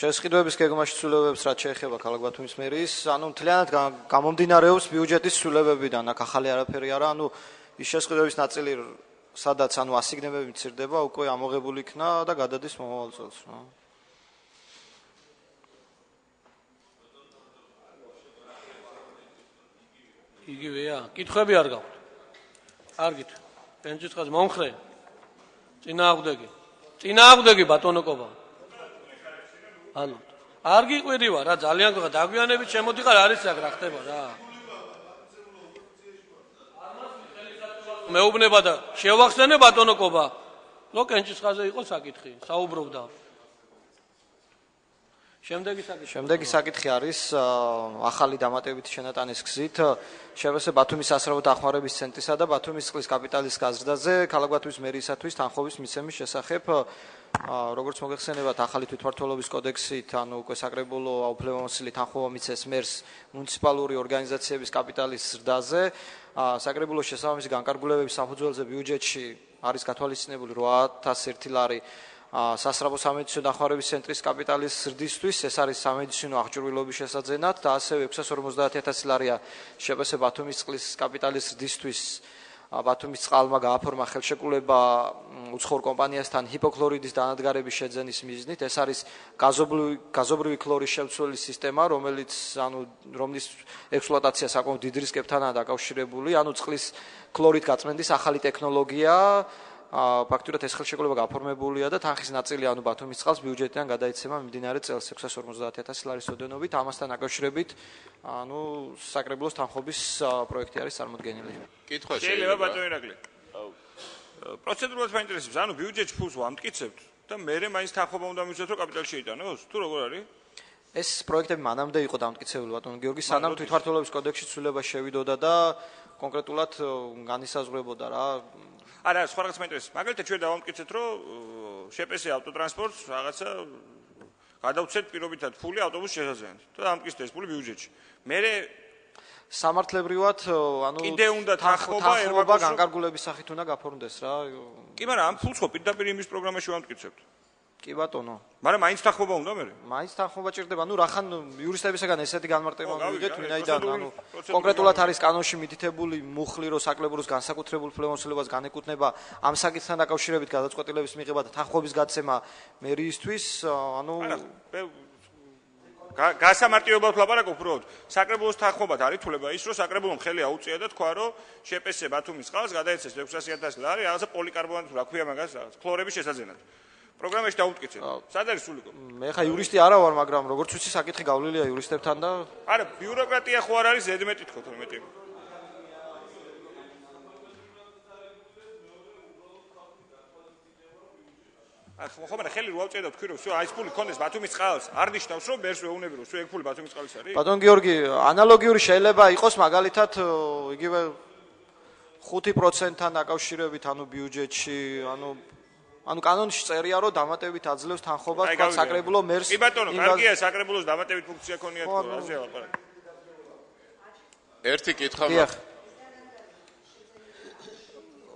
შესყიდვების გეგმაში ცვლილებებს რაც შეეხება ქალაქ ბათუმის მერიის, ანუ მთლიანად გამომდინარეობს ბიუჯეტის ცვლილებებიდან, აქ ახალი არაფერი არა, ანუ ის შესყიდვების ნაწილი, სადაც ანუ ასიგნებები მცირდება, უკვე ამოღებული იქნა და გადადის მომავალ წელს, რა. იგივეა, კითხვები არ გაქვთ. კარგით. კენჭის ხაზი მომხრე. წინააღმდეგი ბატონო კობა. ანუ არ გიყვირივა რა ძალიან გქონდა დაგვიანებით შემოდიხარ არის აქ რა ხდება რა მეუბნება და შევახსენე ბატონო კობა რო კენჭის ხაზე იყო საკითხი საუბრობდა შემდეგი საკითხი არის ახალი დამატებითი შენატანის გზით შევესე ბათუმის სასწავლო დახმარების ცენტრისა და ბათუმის წყლის კაპიტალის გაზრდაზე ქალაქ ბათუმის მერიისათვის თანხმობის მიცემის შესახებ როგორც მოგეხსენებათ ახალი თვითმმართველობის კოდექსით ანუ უკვე საკრებულო აუფლებამოსილი თანხმობა მიცეს მერს მუნიციპალური ორგანიზაციების კაპიტალის ზრდაზე საკრებულოს შესაბამისი განკარგულებების საფუძველზე ბიუჯეტში არის გათვალისწინებული 8001 ლარი სასწრაფო სამედიცინო დახმარების ცენტრის კაპიტალის ზრდისთვის ეს არის სამედიცინო აღჭურვილობის შესაძენად და ასევე 650000 ლარია შეფასე ბათუმის წყლის კაპიტალის ზრდისთვის ბათუმის წყალმა გააფორმა ხელშეკრულება უცხოურ კომპანიასთან ჰიპოქლორიდის დანადგარების შეძენის მიზნით ეს არის გაზობრივი ქლორის შემცველი სისტემა რომლის ექსპლუატაცია საკმაოდ დიდ რისკებთანაა დაკავშირებული ანუ წყლის ქლორით გაწმენდის ახალი ტექნოლოგია ფაქტურად ეს ხელშეკრულება გაფორმებულია და თანხის ნაწილი ანუ ბათუმის წყალს ბიუჯეტიდან გადაიცემა მიმდინარე წელს 650.000 ლარის ოდენობით. ამასთან დაკავშირებით ანუ საკრებულოს თანხმობის პროექტი არის წარმოდგენილი. კითხვა შეიძლება ბატონო ირაკლი. პროცედურულად მაინტერესებს, ანუ ბიუჯეტში ფულს ვამტკიცებთ და მერე მაინც თანხმობა უნდა მივცეთ, რომ კაპიტალში შეიტანოს? თუ როგორ არის? ეს პროექტები მანამდე იყო დამტკიცებული ბატონო გიორგი, სანამ თვითმმართველობის კოდექსში ცვლილება შევიდოდა და კონკრეტულად განისაზღვრებოდა რა. არა, სხვა რაღაც მაინტერესებს. მაგალითად ჩვენ დავამტკიცეთ, რომ შპს ავტოტრანსპორტს რაღაცა გადავცეთ პირობითად ფული ავტობუსის შესაძლებლად. და დამტკიცეთ ეს ფული ბიუჯეტში. მერე სამართლებრივად ანუ კიდე უნდა თანხმობა განკარგულების სახით უნდა გაფორმდეს რა. კი, მაგრამ ამ ფულს ხო პირდაპირ იმის პროგრამაში ვამტკიცებთ. კი ბატონო. მაგრამ მაინც თანხმობა უნდა მერე? მაინც თანხმობა ჭირდება. ანუ რახან იურისტებისგან ესეთი განმარტება მივიღეთ, ვინაიდან ანუ კონკრეტულად არის კანონში მითითებული მუხლი, რომ საკრებულოს განსაკუთრებულ ფლევმოსილებას განეკუთვნება ამ საკითხთან დაკავშირებით გადაწყვეტილების მიღება და თანხმობის გაცემა მერიისთვის, ანუ გასამარტივებლად ვლაპარაკობ უბრალოდ. საკრებულოს თანხმობად არის თვლება ის, რომ საკრებულომ ხელი აუწია და თქვა, რომ შპს ბათუმის წყალს გადაეცეს 600.000 ლარი რაღაცა პოლიკარბონატი რა ქვია მაგას რაღაც ქლორების შესაძლებლად. პროგრამაში დავუტკიცეთ. სად არის სულიკო? მე ხა იურისტი არა ვარ, მაგრამ როგორც ვიცი, საკითხი გავლილია იურისტებთან და არა, ბიუროკრატია ხო არ არის ზედმეტი თქო თორე მეტი. ხო, მაგრამ ხელი რო ავწია და თქვი რომ всё, აი ეს ფული კონდეს ბათუმის წყალს, არ ნიშნავს რომ მერს ვეუნები რომ всё ეგ ფული ბათუმის წყალის არის? ბატონ გიორგი, ანალოგიური შეიძლება იყოს მაგალითად იგივე 5%-თან დაკავშირებით ანუ ბიუჯეტში, ანუ კანონში წერია რომ დამატებით აძლევს თანხმობას თქვა საკრებულო მერს. კი ბატონო, კარგია საკრებულოს დამატებით ფუნქცია ქონია თქო, რაზე ვაპარაკ. ერთი კითხვა მაქვს.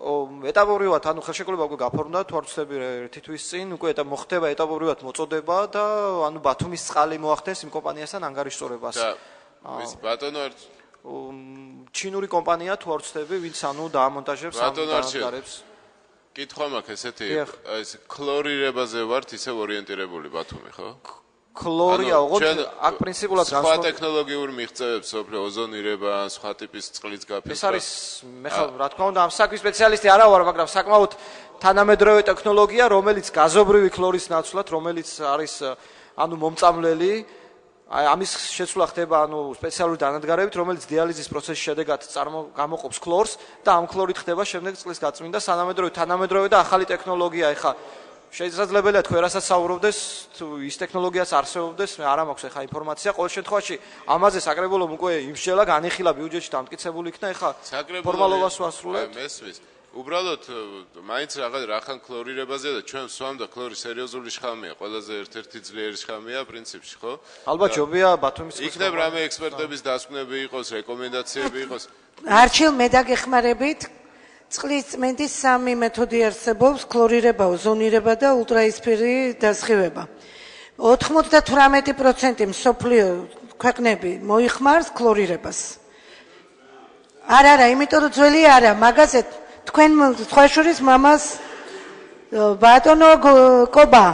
ეტაპობრივად ანუ ხელშეკრულება უკვე გაფორმდა თუ არ ვცდები ერთი თვის წინ უკვე მოხდება ეტაპობრივად მოწოდება და ანუ ბათუმის წყალი მოახდენს იმ კომპანიასთან ანგარიშწორებას. და ის ბატონო ჩინური კომპანია თუ არ ვცდები ვინც ანუ დაამონტაჟებს ამ დაგარებს. კითხვა მაქვს ესეთი ეს ქლორირებაზე ვართ ისევ ორიენტირებული ბათუმი ხო? ქლორია ოღონდ აქ პრინციპულად სხვა ტექნოლოგიურ მიღწევებს სოფლიო ოზონირება, სხვა ტიპის წყლის გაფიცვა. ეს არის მე ხა რა თქმა უნდა ამ საკითხის სპეციალისტი არა ვარ, მაგრამ საკმაოდ თანამედროვე ტექნოლოგია, რომელიც გაზობრივი ქლორის ნაცვლად, რომელიც არის ანუ მომწამლელი, აი ამის შეცვლა ხდება ანუ სპეციალური დანადგარებით, რომელიც დიალიზის პროცესის შედეგად გამოყოფს ქლორს და ამ ქლორით ხდება შემდეგ წყლის გაწმენდა, თანამედროვე და ახალი ტექნოლოგია ეხა შესაძლებელია თქვენ რასაც საუბრობდეს, თუ ის ტექნოლოგიაც არსებობდეს, მე არ მაქვს ეხა ინფორმაცია. ყოველ შემთხვევაში ამაზე საკრებულომ უკვე იმშელა განიხილა ბიუჯეტში დამტკიცებული იქნა, ეხა ფორმალობას ვასრულებთ. მესმის. უბრალოდ მაინც რახან ქლორირებაზე და ჩვენ ვსვამ და ქლორი სერიოზული შხამია, ყველაზე ერთ-ერთი ძლიერი შხამია პრინციპში, ხო? ალბათ ჯობია ბათუმის წყლის იქნებ რამე ექსპერტების დასკვნები იყოს, რეკომენდაციები იყოს. არჩილ მე დაგეხმარებით წყლის წმენდის სამი მეთოდი არსებობს: ქლორირება, ოზონირება და ულტრაისფერი დასხივება. 98% მსოფლიო ქვეყნები მოიხმარს ქლორირებას. არა, იმიტომ რომ ძველი არა, მაგაზე თქვენ თქვაშურის მამას ბატონო კობა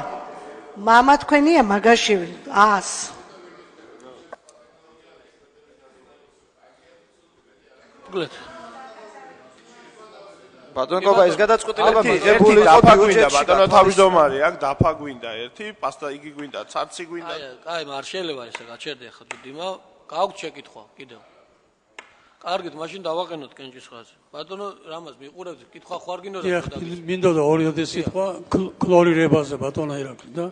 მამა თქვენია მაგაში 100. გლეთ ბატონო კობა ეს გადაწყვეტილება მიღებული იყო ბიუჯეტში. ბატონო თავმჯდომარე, აქ დაფა გვინდა ერთი, პასტა იგი გვინდა, ცაცი გვინდა. აი, არ შეიძლება ესე გაჩერდე ხა დიმა, გააქვს შეკითხვა კიდევ. კარგით, მაშინ დავაყენოთ კენჭისყრაზე. ბატონო, რამას მიყურებთ? კითხვა ხوار გინდოდა და მინდოდა ორიოდე სიტყვა ქლორირებაზე ბატონო ირაკლი და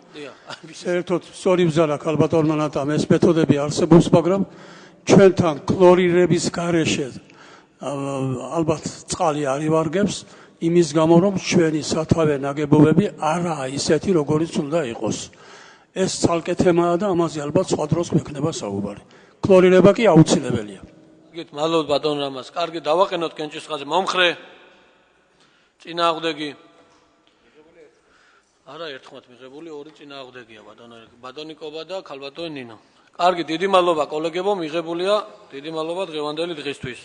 საერთოდ სწორი ბზარა ქალბატონმა ნატამ ეს მეთოდები არსებობს, მაგრამ ჩვენთან ქლორირების გარეშე ალბათ წყალი არ ივარგებს იმის გამო რომ ჩვენი სათავე ნაგებობები არაა ისეთი როგორიც უნდა იყოს. ეს ცალკე თემაა და ამაზე ალბათ სხვა დროს გვექნება საუბარი. ქლორირება კი აუცილებელია. გით მადლობთ ბატონ რამას. კარგი, დავაყენოთ კენჭისყრაზე. მომხრე წინააღმდეგი. არა, ერთხმათ მიღებული, ორი წინააღმდეგია ბატონი კობა და ქალბატონი ნინო. კარგი, დიდი მადლობა კოლეგებო, მიღებულია. დიდი მადლობა დღევანდელი დღისთვის.